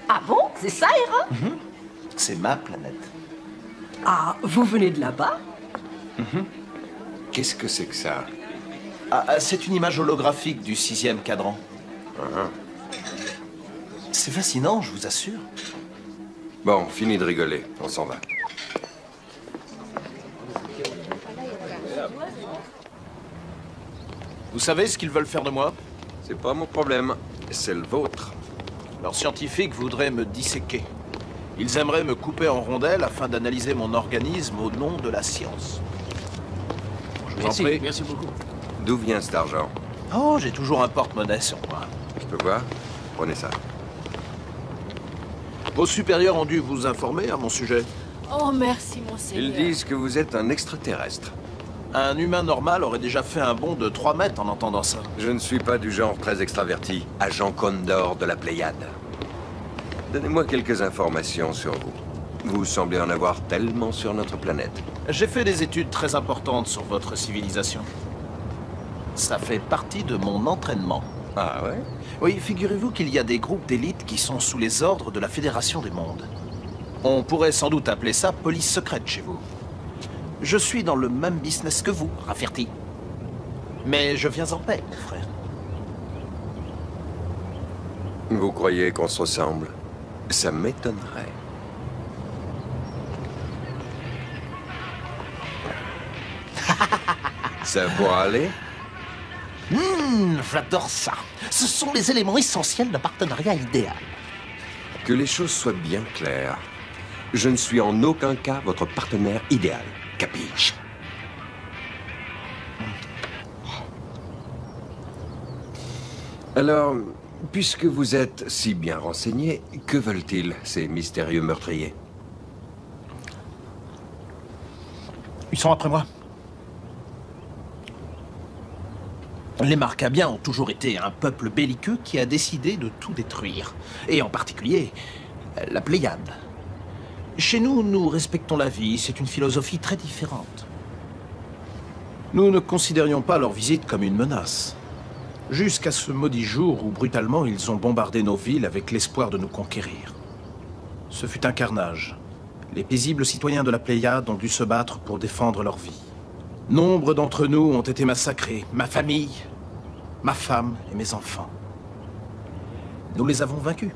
Ah bon? C'est ça, Hera? C'est ma planète. Ah, vous venez de là-bas? Qu'est-ce que c'est que ça? C'est une image holographique du 6e cadran. C'est fascinant, je vous assure. Bon, fini de rigoler. On s'en va. Vous savez ce qu'ils veulent faire de moi? C'est pas mon problème. C'est le vôtre. Leurs scientifiques voudraient me disséquer. Ils aimeraient me couper en rondelles afin d'analyser mon organisme au nom de la science. Je vous en prie. Merci beaucoup. D'où vient cet argent? Oh, j'ai toujours un porte-monnaie sur moi. Je peux voir? Prenez ça. Vos supérieurs ont dû vous informer à mon sujet. Oh, merci, monseigneur. Ils disent que vous êtes un extraterrestre. Un humain normal aurait déjà fait un bond de 3 mètres en entendant ça. Je ne suis pas du genre très extraverti. Agent Condor de la Pléiade. Donnez-moi quelques informations sur vous. Vous semblez en avoir tellement sur notre planète. J'ai fait des études très importantes sur votre civilisation. Ça fait partie de mon entraînement. Ah ouais? Oui, figurez-vous qu'il y a des groupes d'élite qui sont sous les ordres de la Fédération des Mondes. On pourrait sans doute appeler ça police secrète chez vous. Je suis dans le même business que vous, Rafferty. Mais je viens en paix, mon frère. Vous croyez qu'on se ressemble? Ça m'étonnerait. Ça pourra aller? J'adore ça. Ce sont les éléments essentiels d'un partenariat idéal. Que les choses soient bien claires. Je ne suis en aucun cas votre partenaire idéal. Capiche? Alors, puisque vous êtes si bien renseigné, que veulent-ils, ces mystérieux meurtriers? Ils sont après moi. Les Marcabiens ont toujours été un peuple belliqueux qui a décidé de tout détruire. Et en particulier, la Pléiade. Chez nous, nous respectons la vie. C'est une philosophie très différente. Nous ne considérions pas leur visite comme une menace. Jusqu'à ce maudit jour où, brutalement, ils ont bombardé nos villes avec l'espoir de nous conquérir. Ce fut un carnage. Les paisibles citoyens de la Pléiade ont dû se battre pour défendre leur vie. Nombre d'entre nous ont été massacrés. Ma famille, ma femme et mes enfants. Nous les avons vaincus.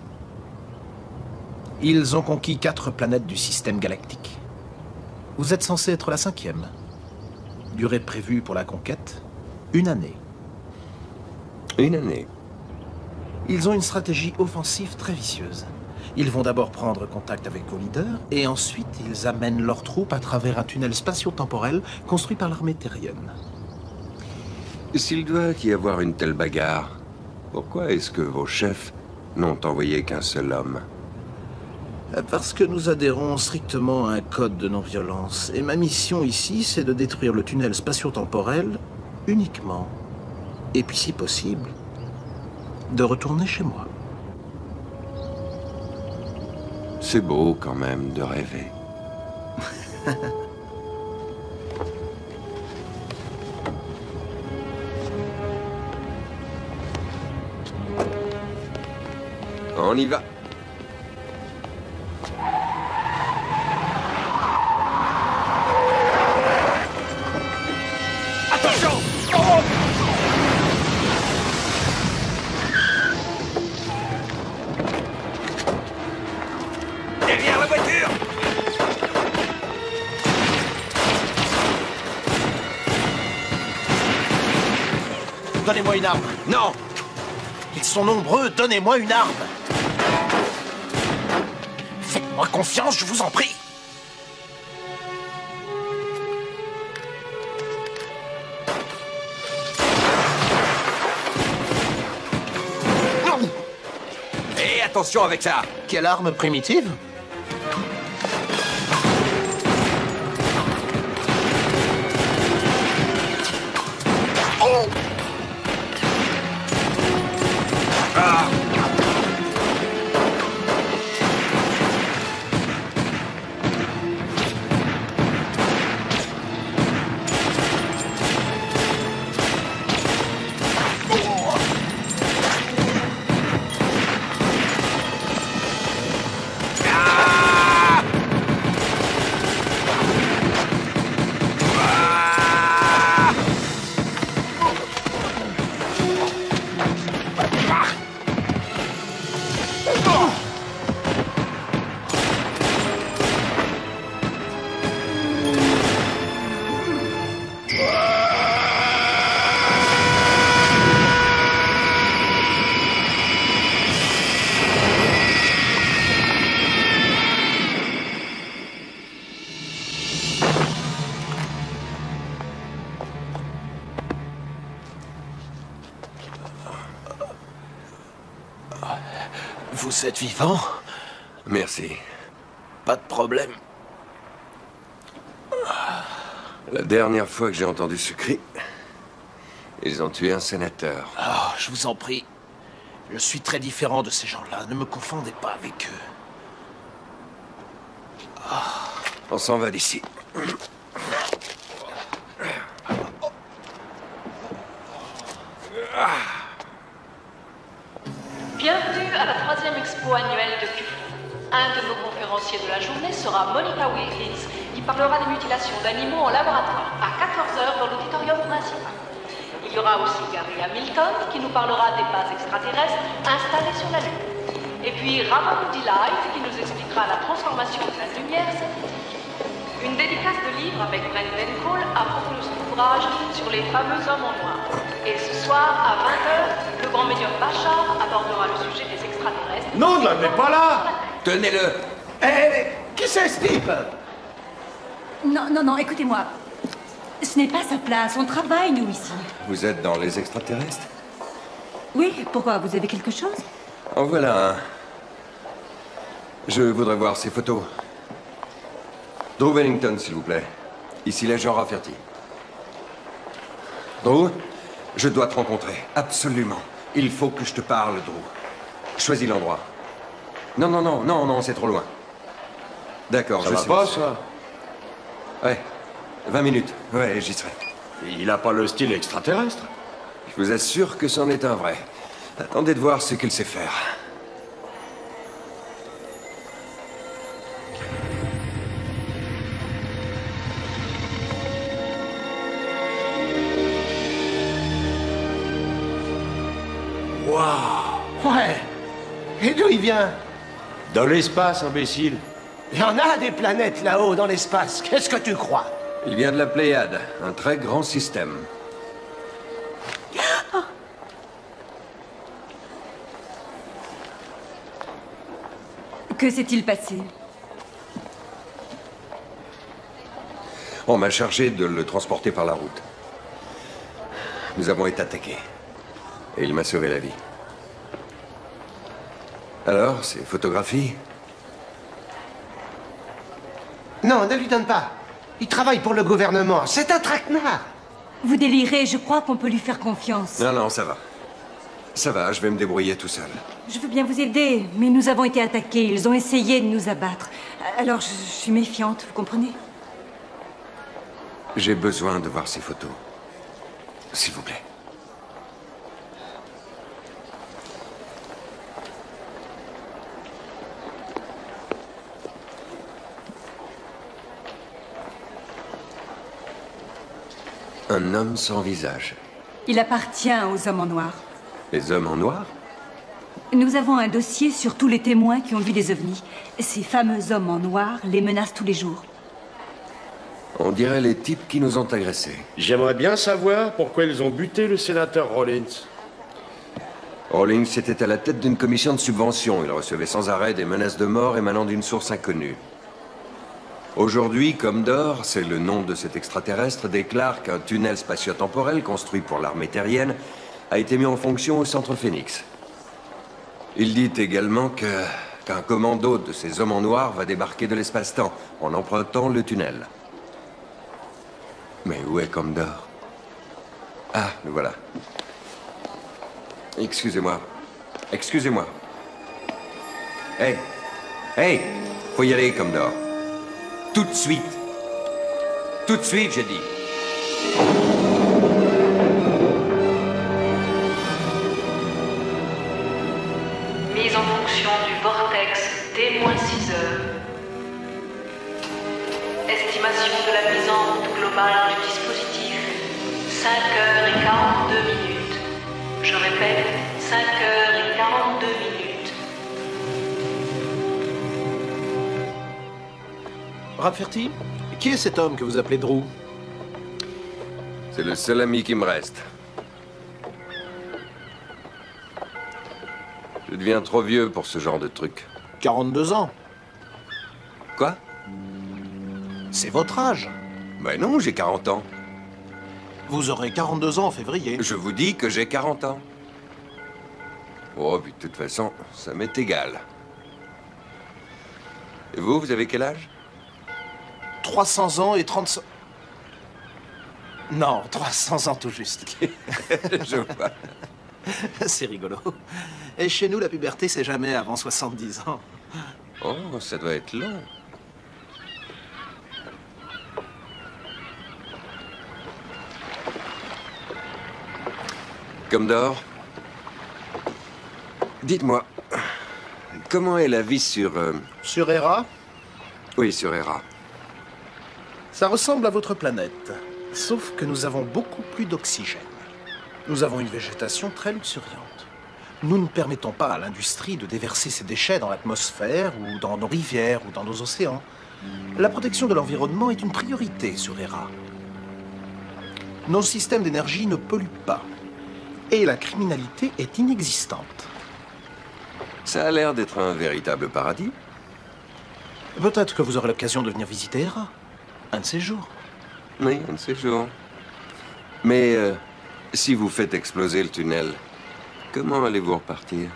Ils ont conquis 4 planètes du système galactique. Vous êtes censé être la 5e. Durée prévue pour la conquête, 1 année. 1 année. Ils ont une stratégie offensive très vicieuse. Ils vont d'abord prendre contact avec vos leaders, et ensuite ils amènent leurs troupes à travers un tunnel spatio-temporel construit par l'armée terrienne. S'il doit y avoir une telle bagarre, pourquoi est-ce que vos chefs n'ont envoyé qu'un seul homme? Parce que nous adhérons strictement à un code de non-violence, et ma mission ici, c'est de détruire le tunnel spatio-temporel uniquement. Et puis si possible, de retourner chez moi. C'est beau quand même de rêver. On y va. Attention! Oh! Derrière la voiture! Donnez-moi une arme. Non! Ils sont nombreux, donnez-moi une arme. Faites-moi confiance, je vous en prie. Et attention avec ça! Quelle arme primitive? Oh! Ah! Vous êtes vivant? Merci. Pas de problème. La dernière fois que j'ai entendu ce cri, ils ont tué un sénateur. Oh, je vous en prie. Je suis très différent de ces gens-là. Ne me confondez pas avec eux. On s'en va d'ici. Bienvenue à la 3e expo annuelle de Q. Un de nos conférenciers de la journée sera Monica Wilkins, qui parlera des mutilations d'animaux en laboratoire à 14h dans l'auditorium principal. Il y aura aussi Gary Hamilton, qui nous parlera des bases extraterrestres installées sur la Lune. Et puis Ramon Delight, qui nous expliquera la transformation de la lumière synthétique. Une dédicace de livre avec Brendan Cole à propos de son ouvrage sur les fameux hommes en noir. Et ce soir, à 20h, le grand médium Bachar abordera le sujet des extraterrestres. Non, ne l'amenez pas là! Tenez-le! Hé, qui c'est ce type? Non, non, non, écoutez-moi. Ce n'est pas sa place, on travaille, nous, ici. Vous êtes dans les extraterrestres? Oui, pourquoi? Vous avez quelque chose? En voilà un. Je voudrais voir ces photos. Drew Wellington, s'il vous plaît. Ici l'agent Rafferty. Drew, Je dois te rencontrer, absolument. Il faut que je te parle, Drew. Choisis l'endroit. Non, c'est trop loin. D'accord, Ça je va sais. pas, ça? Ouais, 20 minutes. Ouais, j'y serai. Il a pas le style extraterrestre. Je vous assure que c'en est un vrai. Attendez de voir ce qu'il sait faire. Waouh! Ouais! Et d'où il vient? Dans l'espace, imbécile. Il y en a des planètes là-haut dans l'espace. Qu'est-ce que tu crois? Il vient de la Pléiade, un très grand système. Que s'est-il passé? On m'a chargé de le transporter par la route. Nous avons été attaqués. Et il m'a sauvé la vie. Alors, ces photographies? Non, ne lui donne pas. Il travaille pour le gouvernement. C'est un traquenard. Vous délirez, je crois qu'on peut lui faire confiance. Non, ça va. Ça va, je vais me débrouiller tout seul. Je veux bien vous aider, mais nous avons été attaqués. Ils ont essayé de nous abattre. Alors, je suis méfiante, vous comprenez? J'ai besoin de voir ces photos. S'il vous plaît. Un homme sans visage. Il appartient aux hommes en noir. Les hommes en noir? Nous avons un dossier sur tous les témoins qui ont vu des ovnis. Ces fameux hommes en noir les menacent tous les jours. On dirait les types qui nous ont agressés. J'aimerais bien savoir pourquoi ils ont buté le sénateur Rollins. Rollins était à la tête d'une commission de subvention. Il recevait sans arrêt des menaces de mort émanant d'une source inconnue. Aujourd'hui, Comdor, c'est le nom de cet extraterrestre, déclare qu'un tunnel spatio-temporel construit pour l'armée terrienne a été mis en fonction au centre Phoenix. Il dit également qu'un commando de ces hommes en noir va débarquer de l'espace-temps en empruntant le tunnel. Mais où est Comdor? Ah, le voilà. Excusez-moi. Excusez-moi. Hey, faut y aller, Comdor. Tout de suite. Tout de suite, j'ai dit. Mise en fonction du vortex T-6 heures. Estimation de la mise en route globale du dispositif 5 heures et 42 minutes. Je répète, 5 heures et 42 minutes. Rafferty, qui est cet homme que vous appelez Drew? C'est le seul ami qui me reste. Je deviens trop vieux pour ce genre de truc. 42 ans. Quoi? C'est votre âge. Ben non, j'ai 40 ans. Vous aurez 42 ans en février. Je vous dis que j'ai 40 ans. Oh, puis de toute façon, ça m'est égal. Et vous avez quel âge? 300 ans et 30... Non, 300 ans tout juste. Je vois. C'est rigolo. Et chez nous, la puberté, c'est jamais avant 70 ans. Oh, ça doit être long. Comdor, dites-moi, comment est la vie sur... Sur Hera? Oui, sur Hera. Ça ressemble à votre planète, sauf que nous avons beaucoup plus d'oxygène. Nous avons une végétation très luxuriante. Nous ne permettons pas à l'industrie de déverser ses déchets dans l'atmosphère, ou dans nos rivières, ou dans nos océans. La protection de l'environnement est une priorité sur Hera. Nos systèmes d'énergie ne polluent pas. Et la criminalité est inexistante. Ça a l'air d'être un véritable paradis. Peut-être que vous aurez l'occasion de venir visiter Hera. Un de ces jours. Oui, un de ces jours. Mais si vous faites exploser le tunnel, comment allez-vous repartir?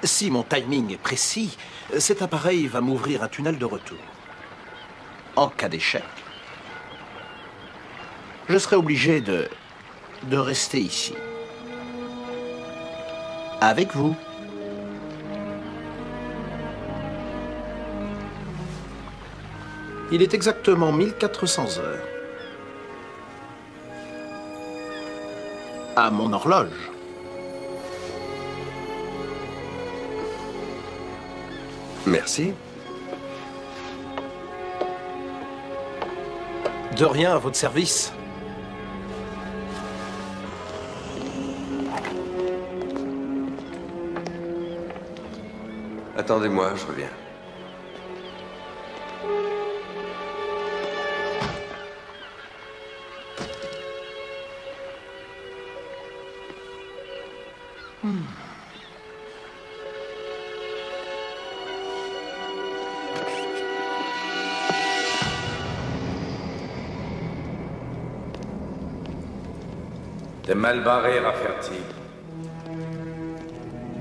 Si mon timing est précis, cet appareil va m'ouvrir un tunnel de retour. En cas d'échec, je serai obligé de rester ici. Avec vous. Il est exactement 1400 heures. À mon horloge. Merci. De rien, à votre service. Attendez-moi, je reviens. T'es mal barré, Rafferty.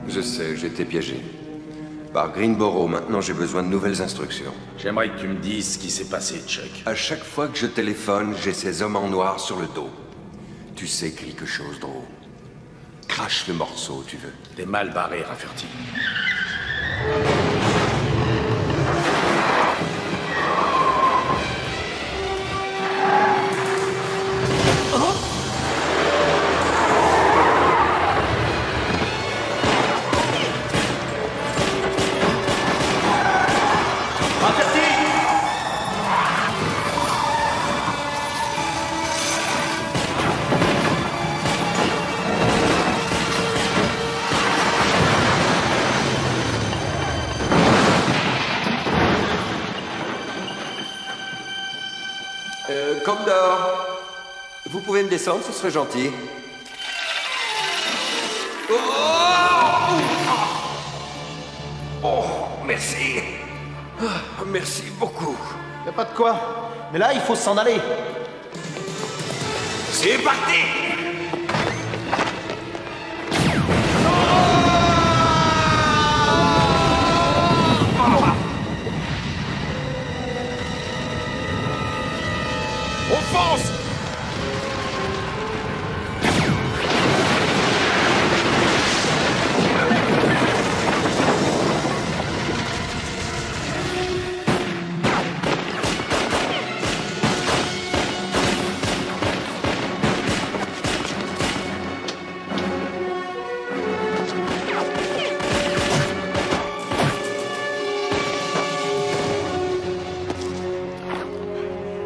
Je sais, j'ai été piégé. Par Greenboro, maintenant j'ai besoin de nouvelles instructions. J'aimerais que tu me dises ce qui s'est passé, Chuck. À chaque fois que je téléphone, j'ai ces hommes en noir sur le dos. Tu sais quelque chose, Drew. Crache le morceau, tu veux. T'es mal barré, Rafferty. Commodore, vous pouvez me descendre, ce serait gentil. Oh, merci. Merci beaucoup. Y a pas de quoi. Mais là, il faut s'en aller. C'est parti. On fonce.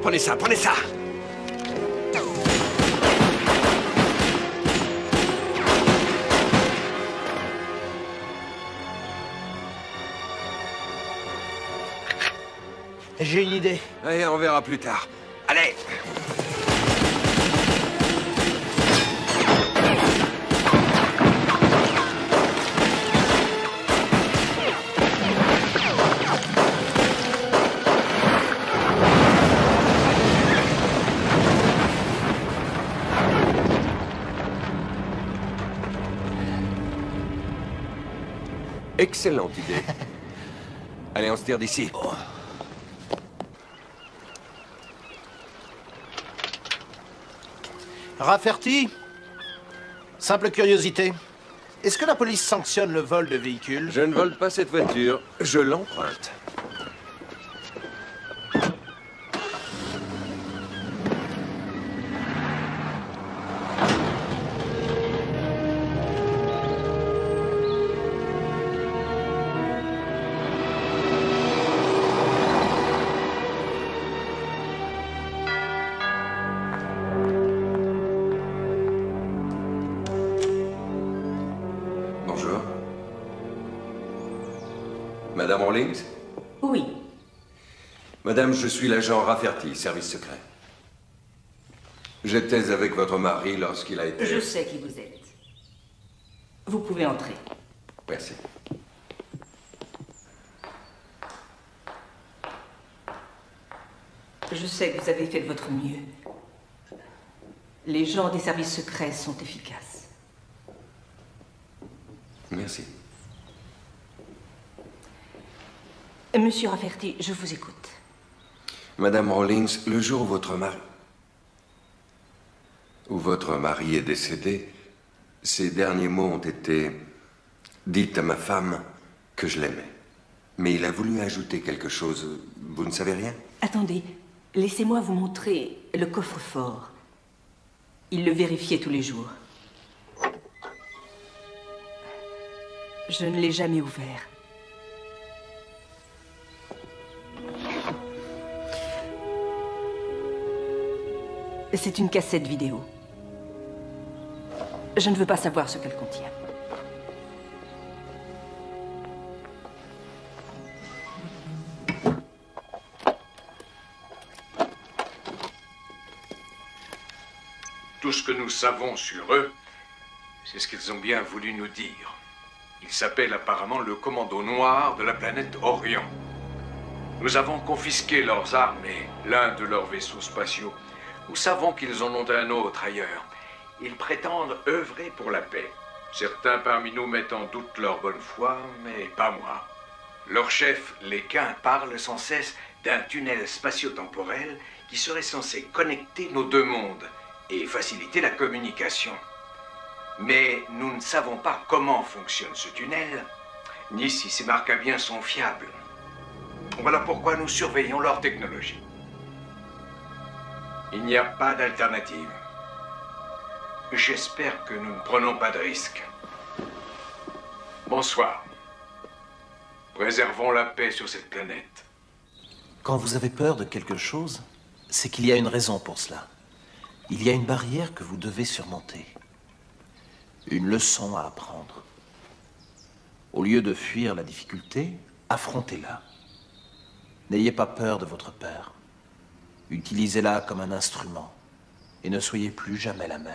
Prenez ça, prenez ça. J'ai une idée. Allez, on verra plus tard. Allez! Excellente idée. Allez, on se tire d'ici. Rafferty, simple curiosité. Est-ce que la police sanctionne le vol de véhicules? Je ne vole pas cette voiture, je l'emprunte. Bonjour. Madame Rawlings? Oui. Madame, je suis l'agent Rafferty, service secret. J'étais avec votre mari lorsqu'il a été... Je sais qui vous êtes. Vous pouvez entrer. Merci. Je sais que vous avez fait de votre mieux. Les gens des services secrets sont efficaces. Merci. Monsieur Rafferty, je vous écoute. Madame Rawlings, le jour où votre mari est décédé, ses derniers mots ont été Dites à ma femme que je l'aimais. Mais il a voulu ajouter quelque chose. Vous ne savez rien? Attendez, laissez-moi vous montrer le coffre-fort. Il le vérifiait tous les jours. Je ne l'ai jamais ouvert. C'est une cassette vidéo. Je ne veux pas savoir ce qu'elle contient. Tout ce que nous savons sur eux, c'est ce qu'ils ont bien voulu nous dire. Ils s'appellent apparemment le Commando Noir de la planète Orion. Nous avons confisqué leurs armes et l'un de leurs vaisseaux spatiaux. Nous savons qu'ils en ont un autre ailleurs. Ils prétendent œuvrer pour la paix. Certains parmi nous mettent en doute leur bonne foi, mais pas moi. Leur chef, Léquin, parle sans cesse d'un tunnel spatio-temporel qui serait censé connecter nos deux mondes et faciliter la communication. Mais nous ne savons pas comment fonctionne ce tunnel, ni si ces marcabiens sont fiables. Voilà pourquoi nous surveillons leur technologie. Il n'y a pas d'alternative. J'espère que nous ne prenons pas de risques. Bonsoir. Préservons la paix sur cette planète. Quand vous avez peur de quelque chose, c'est qu'il y a une raison pour cela. Il y a une barrière que vous devez surmonter. Une leçon à apprendre. Au lieu de fuir la difficulté, affrontez-la. N'ayez pas peur de votre peur. Utilisez-la comme un instrument et ne soyez plus jamais la même.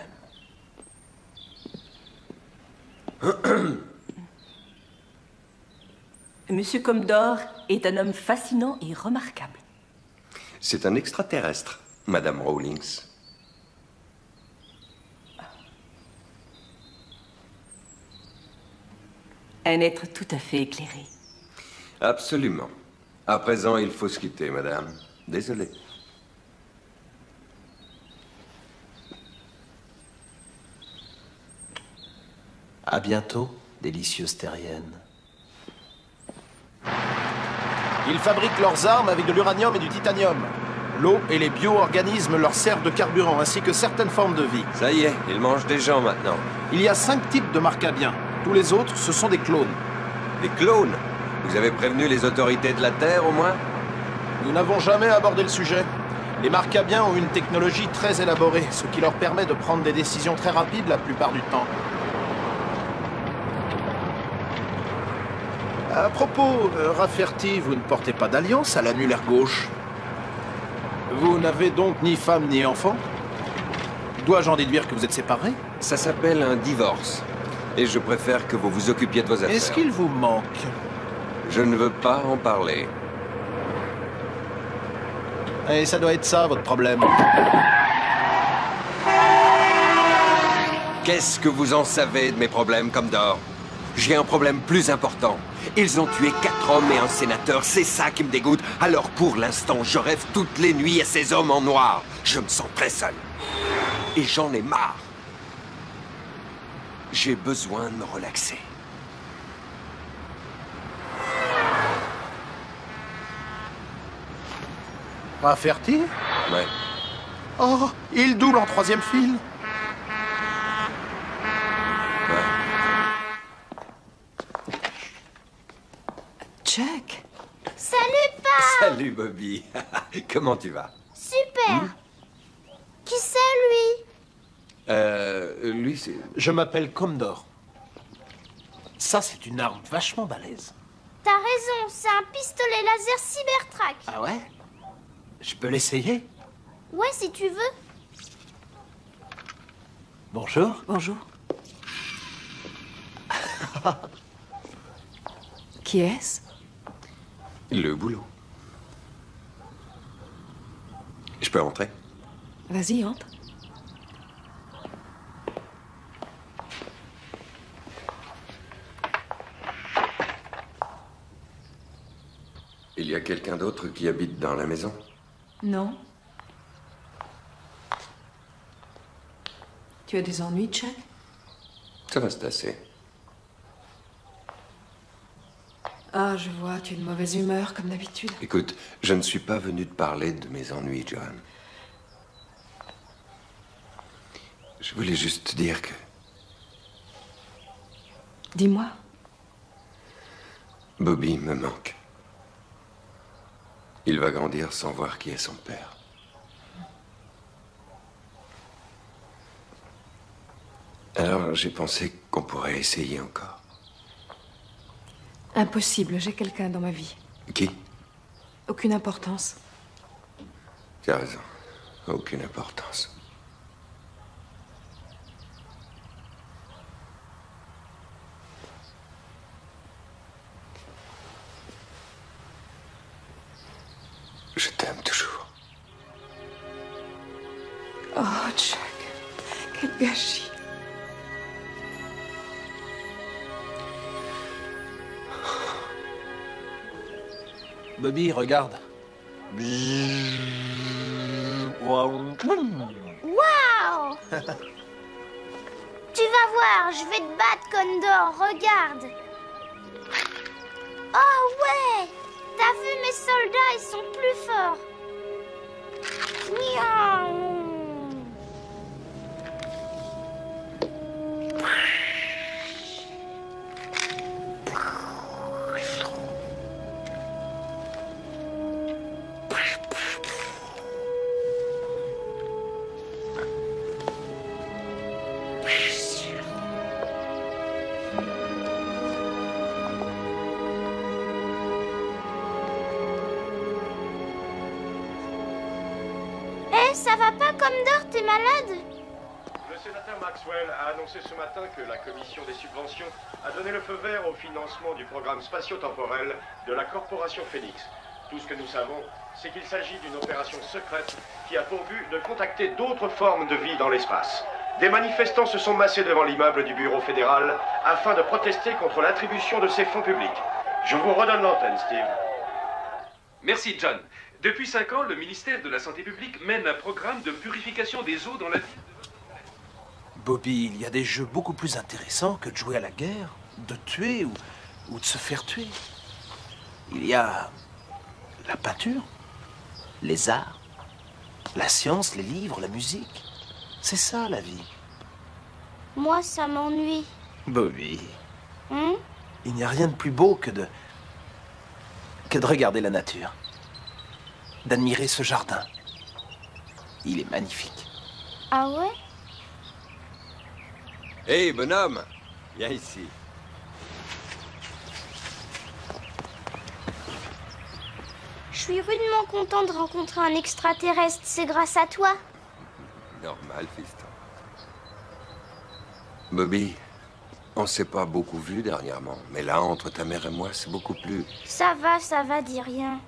Monsieur Commodore est un homme fascinant et remarquable. C'est un extraterrestre, Madame Rawlings. Un être tout à fait éclairé. Absolument. À présent, il faut se quitter, madame. Désolé. À bientôt, délicieuse terrienne. Ils fabriquent leurs armes avec de l'uranium et du titanium. L'eau et les bio-organismes leur servent de carburant, ainsi que certaines formes de vie. Ça y est, ils mangent des gens maintenant. Il y a 5 types de marcabiens. Tous les autres, ce sont des clones. Des clones? Vous avez prévenu les autorités de la Terre, au moins? Nous n'avons jamais abordé le sujet. Les marcabiens ont une technologie très élaborée, ce qui leur permet de prendre des décisions très rapides la plupart du temps. À propos, Rafferty, vous ne portez pas d'alliance à l'annulaire gauche. Vous n'avez donc ni femme ni enfant? Dois-je en déduire que vous êtes séparés? Ça s'appelle un divorce. Et je préfère que vous vous occupiez de vos affaires. Est-ce qu'il vous manque? Je ne veux pas en parler. Et ça doit être ça, votre problème. Qu'est-ce que vous en savez de mes problèmes, Commodore? J'ai un problème plus important. Ils ont tué 4 hommes et un sénateur, c'est ça qui me dégoûte. Alors pour l'instant, je rêve toutes les nuits à ces hommes en noir. Je me sens très seul. Et j'en ai marre. J'ai besoin de me relaxer. Rafferty? Ouais. Oh, il double en 3e fil. Chuck. Salut, Pa! Salut, Bobby. Comment tu vas? Super! Qui c'est, lui? Lui, c'est... Je m'appelle Commodore. Ça, c'est une arme vachement balèze. T'as raison, c'est un pistolet laser Cybertrack. Ah ouais? Je peux l'essayer? Ouais, si tu veux. Bonjour. Bonjour. Qui est-ce? Le boulot. Je peux entrer? Vas-y, entre. Il y a quelqu'un d'autre qui habite dans la maison? Non. Tu as des ennuis, Chuck? Ça va se tasser. Ah, je vois, tu es de mauvaise humeur, comme d'habitude. Écoute, je ne suis pas venu te parler de mes ennuis, John. Je voulais juste te dire que... Dis-moi. Bobby me manque. Il va grandir sans voir qui est son père. Alors, j'ai pensé qu'on pourrait essayer encore. Impossible, j'ai quelqu'un dans ma vie. Qui? Aucune importance. Tu as raison. Aucune importance. Je t'aime toujours. Oh, Chuck, quel gâchis. Bobby, regarde. Waouh! Tu vas voir, je vais te battre, Condor, regarde. Oh ouais! T'as vu, mes soldats, ils sont plus forts. Miaou! Ça va pas, Condor, t'es malade? Le sénateur Maxwell a annoncé ce matin que la commission des subventions a donné le feu vert au financement du programme spatio-temporel de la corporation Phoenix. Tout ce que nous savons, c'est qu'il s'agit d'une opération secrète qui a pour but de contacter d'autres formes de vie dans l'espace. Des manifestants se sont massés devant l'immeuble du bureau fédéral afin de protester contre l'attribution de ces fonds publics. Je vous redonne l'antenne, Steve. Merci, John. Depuis 5 ans, le ministère de la Santé publique mène un programme de purification des eaux dans la ville de... Bobby, il y a des jeux beaucoup plus intéressants que de jouer à la guerre, de tuer ou de se faire tuer. Il y a la peinture, les arts, la science, les livres, la musique. C'est ça, la vie. Moi, ça m'ennuie. Bobby, il n'y a rien de plus beau que de regarder la nature. D'admirer ce jardin. Il est magnifique. Ah ouais? Hé, bonhomme, viens ici. Je suis rudement content de rencontrer un extraterrestre, c'est grâce à toi. Normal, fiston. Bobby, on s'est pas beaucoup vu dernièrement, mais là, entre ta mère et moi, c'est beaucoup plus... Ça va, dis rien.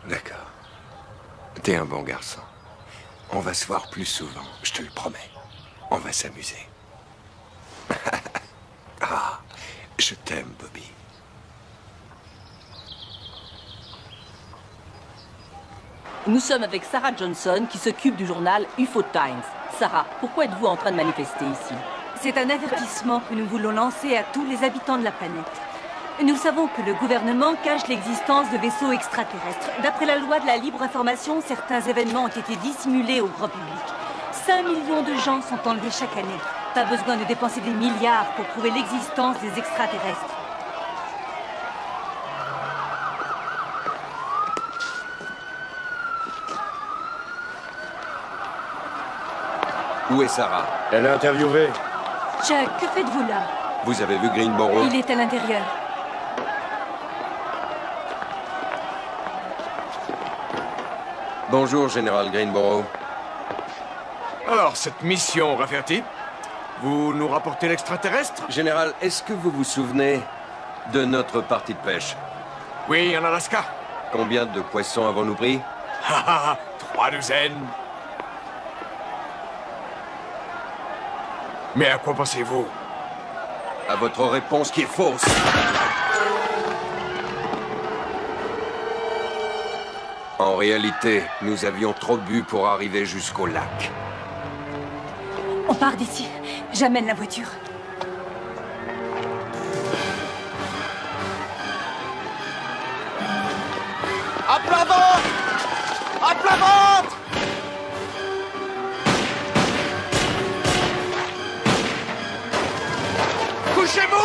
D'accord. T'es un bon garçon. On va se voir plus souvent, je te le promets. On va s'amuser. Ah, je t'aime, Bobby. Nous sommes avec Sarah Johnson qui s'occupe du journal UFO Times. Sarah, pourquoi êtes-vous en train de manifester ici? C'est un avertissement que nous voulons lancer à tous les habitants de la planète. Nous savons que le gouvernement cache l'existence de vaisseaux extraterrestres. D'après la loi de la libre information, certains événements ont été dissimulés au grand public. 5 millions de gens sont enlevés chaque année. Pas besoin de dépenser des milliards pour prouver l'existence des extraterrestres. Où est Sarah? Elle est interviewée. Chuck, que faites-vous là? Vous avez vu Greenboro? Il est à l'intérieur. Bonjour, Général Greenboro. Alors, cette mission, Rafferty, vous nous rapportez l'extraterrestre? Général, est-ce que vous vous souvenez de notre partie de pêche? Oui, en Alaska. Combien de poissons avons-nous pris? 3 douzaines. Mais à quoi pensez-vous? À votre réponse qui est fausse. En réalité, nous avions trop bu pour arriver jusqu'au lac. On part d'ici. J'amène la voiture. À plat ventre! À plat ventre! Couchez-vous!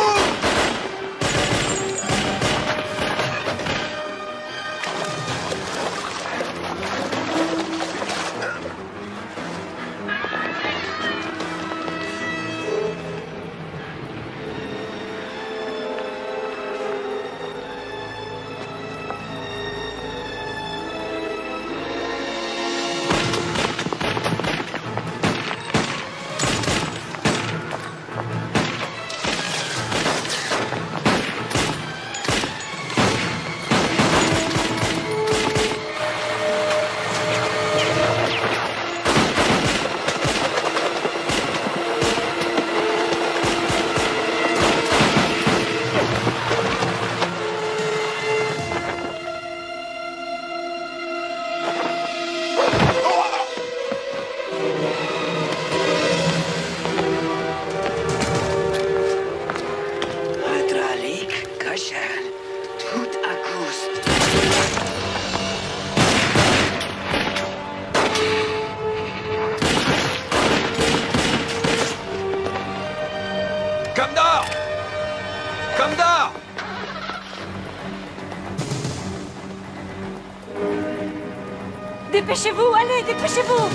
Dépêchez-vous, allez, dépêchez-vous!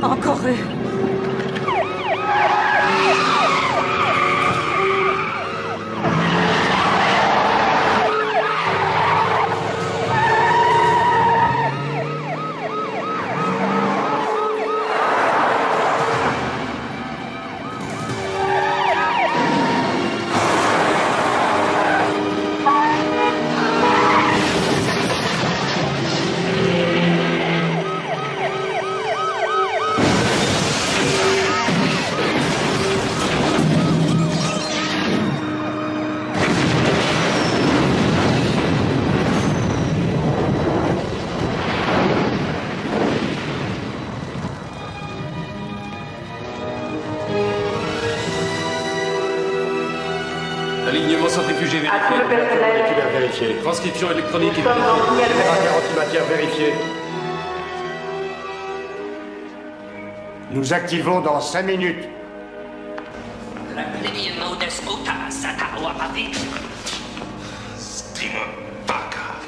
Encore eux. Alignement centrifugé vérifié. Vérifié. Transcription électronique et Tracker antimatière vérifié. Nous activons dans 5 minutes. Stima baka.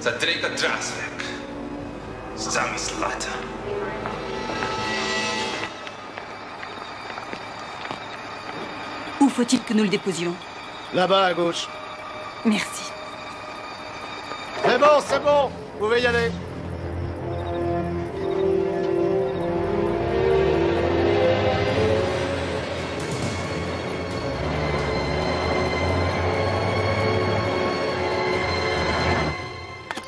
Zadrega drasvek. Zamislata. Où faut-il que nous le déposions? Là-bas, à gauche. Merci. C'est bon, vous pouvez y aller.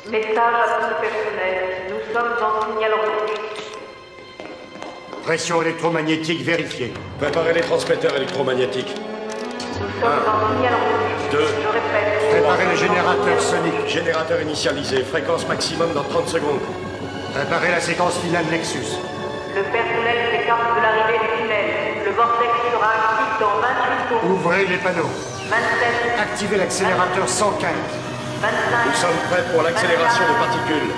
Message à tout le personnel. Nous sommes en signal rouge. Pression électromagnétique vérifiée. Préparez les transmetteurs électromagnétiques. Nous sommes en signal rouge. 2. Je répète. Préparez le générateur sonique. Générateur initialisé. Fréquence maximum dans 30 secondes. Préparez la séquence finale Nexus. Le personnel s'écarte de l'arrivée du tunnel. Le vortex sera actif dans 28 secondes. Ouvrez les panneaux. 27. Activez l'accélérateur 115. 25. Nous sommes prêts pour l'accélération de particules.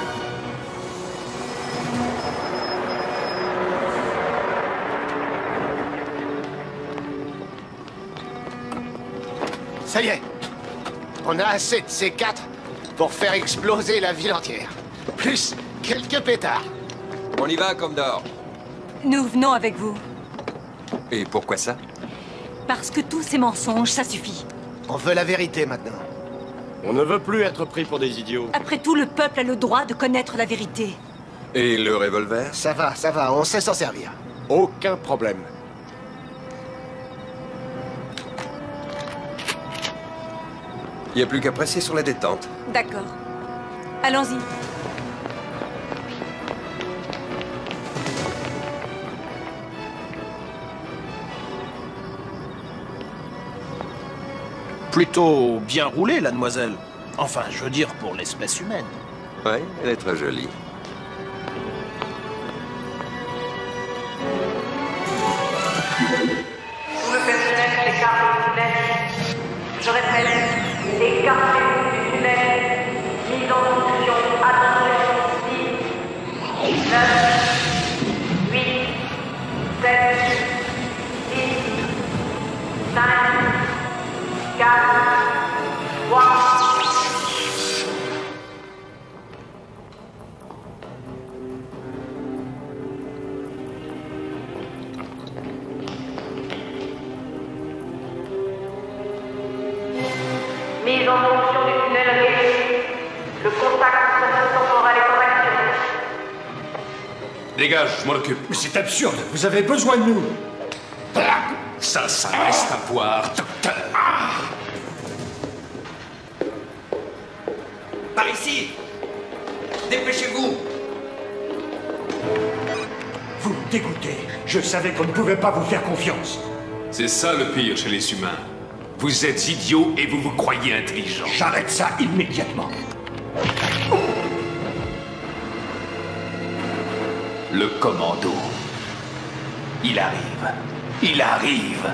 Ça y est. On a assez de ces 4 pour faire exploser la ville entière. Plus quelques pétards. On y va, Commodore. Nous venons avec vous. Et pourquoi ça? Parce que tous ces mensonges, ça suffit. On veut la vérité maintenant. On ne veut plus être pris pour des idiots. Après tout, le peuple a le droit de connaître la vérité. Et le revolver? Ça va, on sait s'en servir. Aucun problème. Il n'y a plus qu'à presser sur la détente. D'accord. Allons-y. Plutôt bien roulée, la demoiselle. Enfin, je veux dire, pour l'espèce humaine. Ouais, elle est très jolie. Tout le personnel s'écarte du tunnel. Je répète, écartez-vous du tunnel. Mise en fonction, attention, 10, 9, 8, 7, 6, 5, 4, 3. Mise en fonction du tunnel réglé. Le contact spatio-temporel est en action. Dégage, je m'en occupe. Mais c'est absurde, vous avez besoin de nous. Ça reste à voir, docteur. Par ici! Dépêchez-vous! Vous me dégoûtez. Je savais qu'on ne pouvait pas vous faire confiance. C'est ça le pire chez les humains. Vous êtes idiots et vous vous croyez intelligents. J'arrête ça immédiatement. Le commando. Il arrive. Il arrive.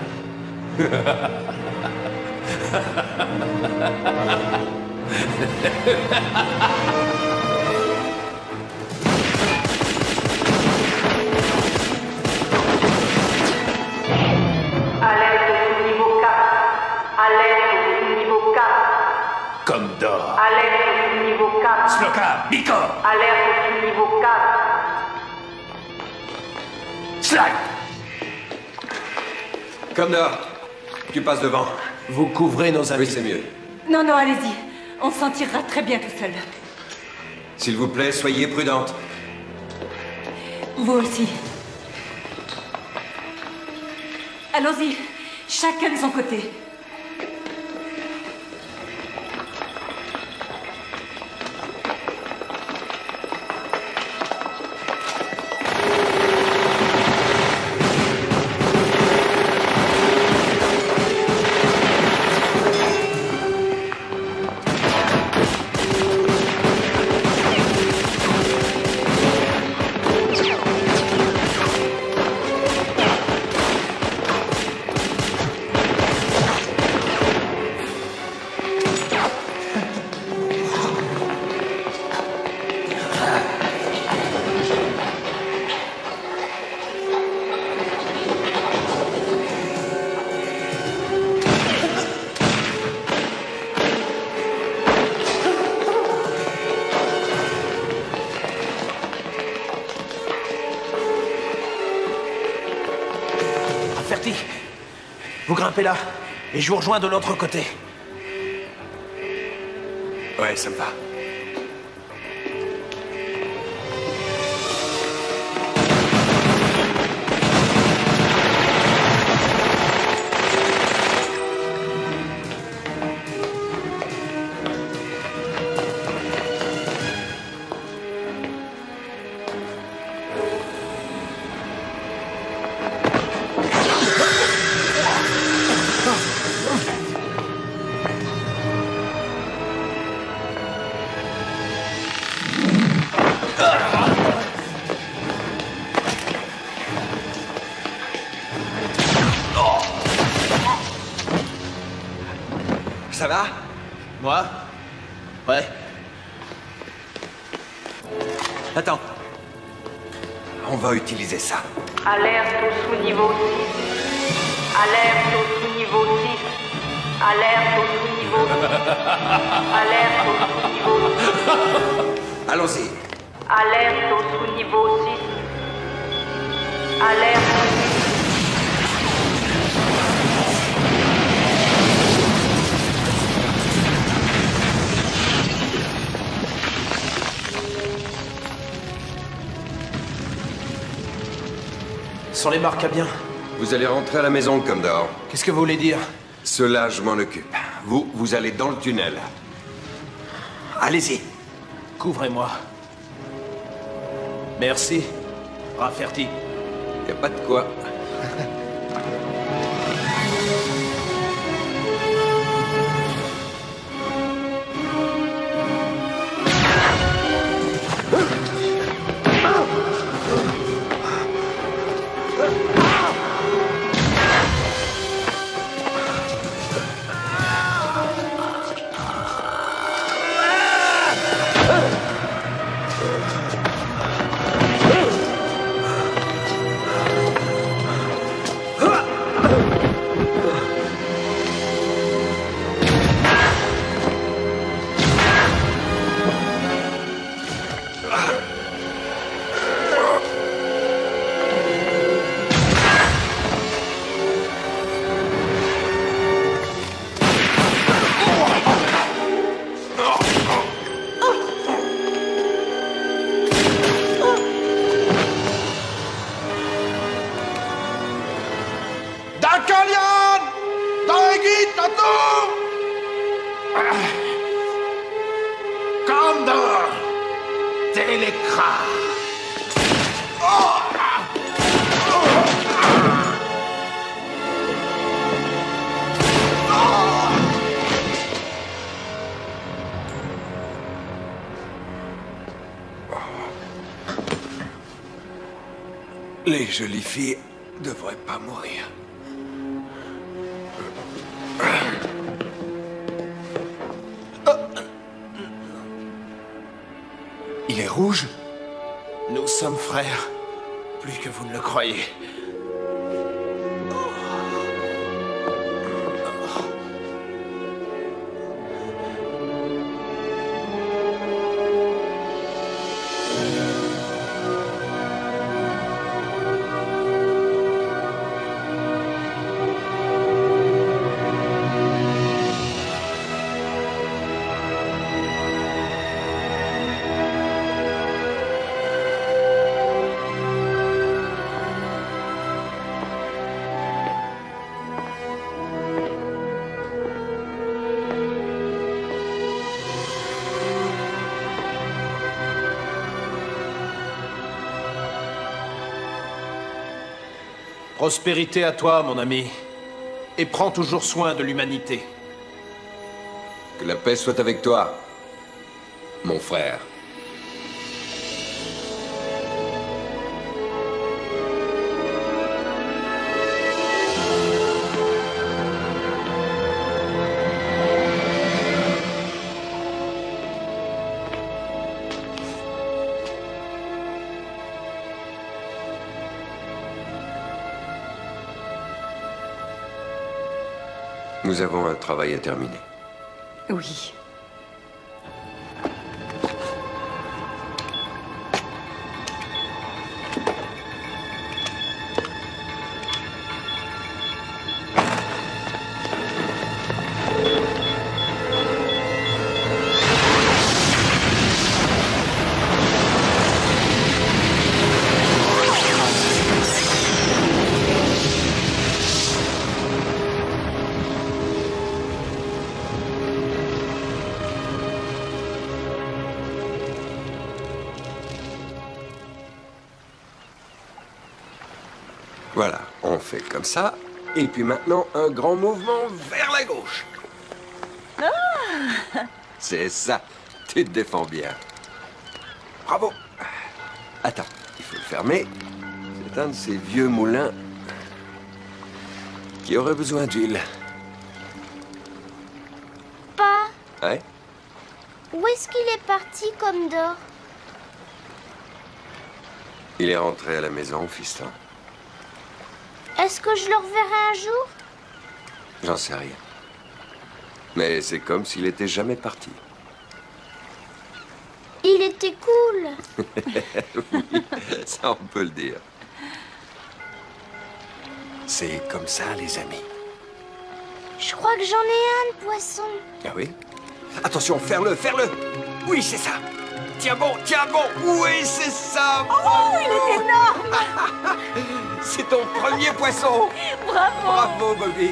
Alerte au niveau 4. Alerte au niveau 4. Commodore. Alerte au niveau 4. Slocum. Nico. Alerte au niveau 4. Slide. Commodore, tu passes devant. Vous couvrez nos amis. Oui, c'est mieux. Non, non, allez-y. On s'en tirera très bien tout seul. S'il vous plaît, soyez prudente. Vous aussi. Allons-y. Chacun de son côté. Vous grimpez là, et je vous rejoins de l'autre côté. Ouais, ça me va. Ça va? Moi? Ouais. Attends. On va utiliser ça. Alerte au sous-niveau 6. Alerte au sous-niveau 6. Alerte au sous-niveau 6. Alerte au sous-niveau 6. Allons-y. Alerte au sous-niveau 6. Alerte. Sont les marques à bien. Vous allez rentrer à la maison, Commodore. Qu'est-ce que vous voulez dire? Cela, je m'en occupe. Vous allez dans le tunnel. Allez-y. Couvrez-moi. Merci. Rafferty. Y a pas de quoi. vite, autour! Condor! Télécra! Les jolies filles devraient pas mourir. Il est rouge? Nous sommes frères. Plus que vous ne le croyez. Prospérité à toi, mon ami. Et prends toujours soin de l'humanité. Que la paix soit avec toi, mon frère. Nous avons un travail à terminer. Oui. Voilà, on fait comme ça. Et puis maintenant, un grand mouvement vers la gauche. Ah! C'est ça. Tu te défends bien. Bravo. Attends, il faut le fermer. C'est un de ces vieux moulins qui aurait besoin d'huile. Pas. Ouais? Où est-ce qu'il est parti, Condor? Il est rentré à la maison, fiston. Est-ce que je le reverrai un jour? J'en sais rien. Mais c'est comme s'il était jamais parti. Il était cool. Oui, ça on peut le dire. C'est comme ça, les amis. Je crois que j'en ai un de poisson. Ah oui? Attention, ferme-le, ferme-le! Oui, c'est ça! Tiens bon, tiens bon! Oui, c'est ça! Oh, il est énorme! C'est ton premier poisson! Bravo! Bravo, Bobby!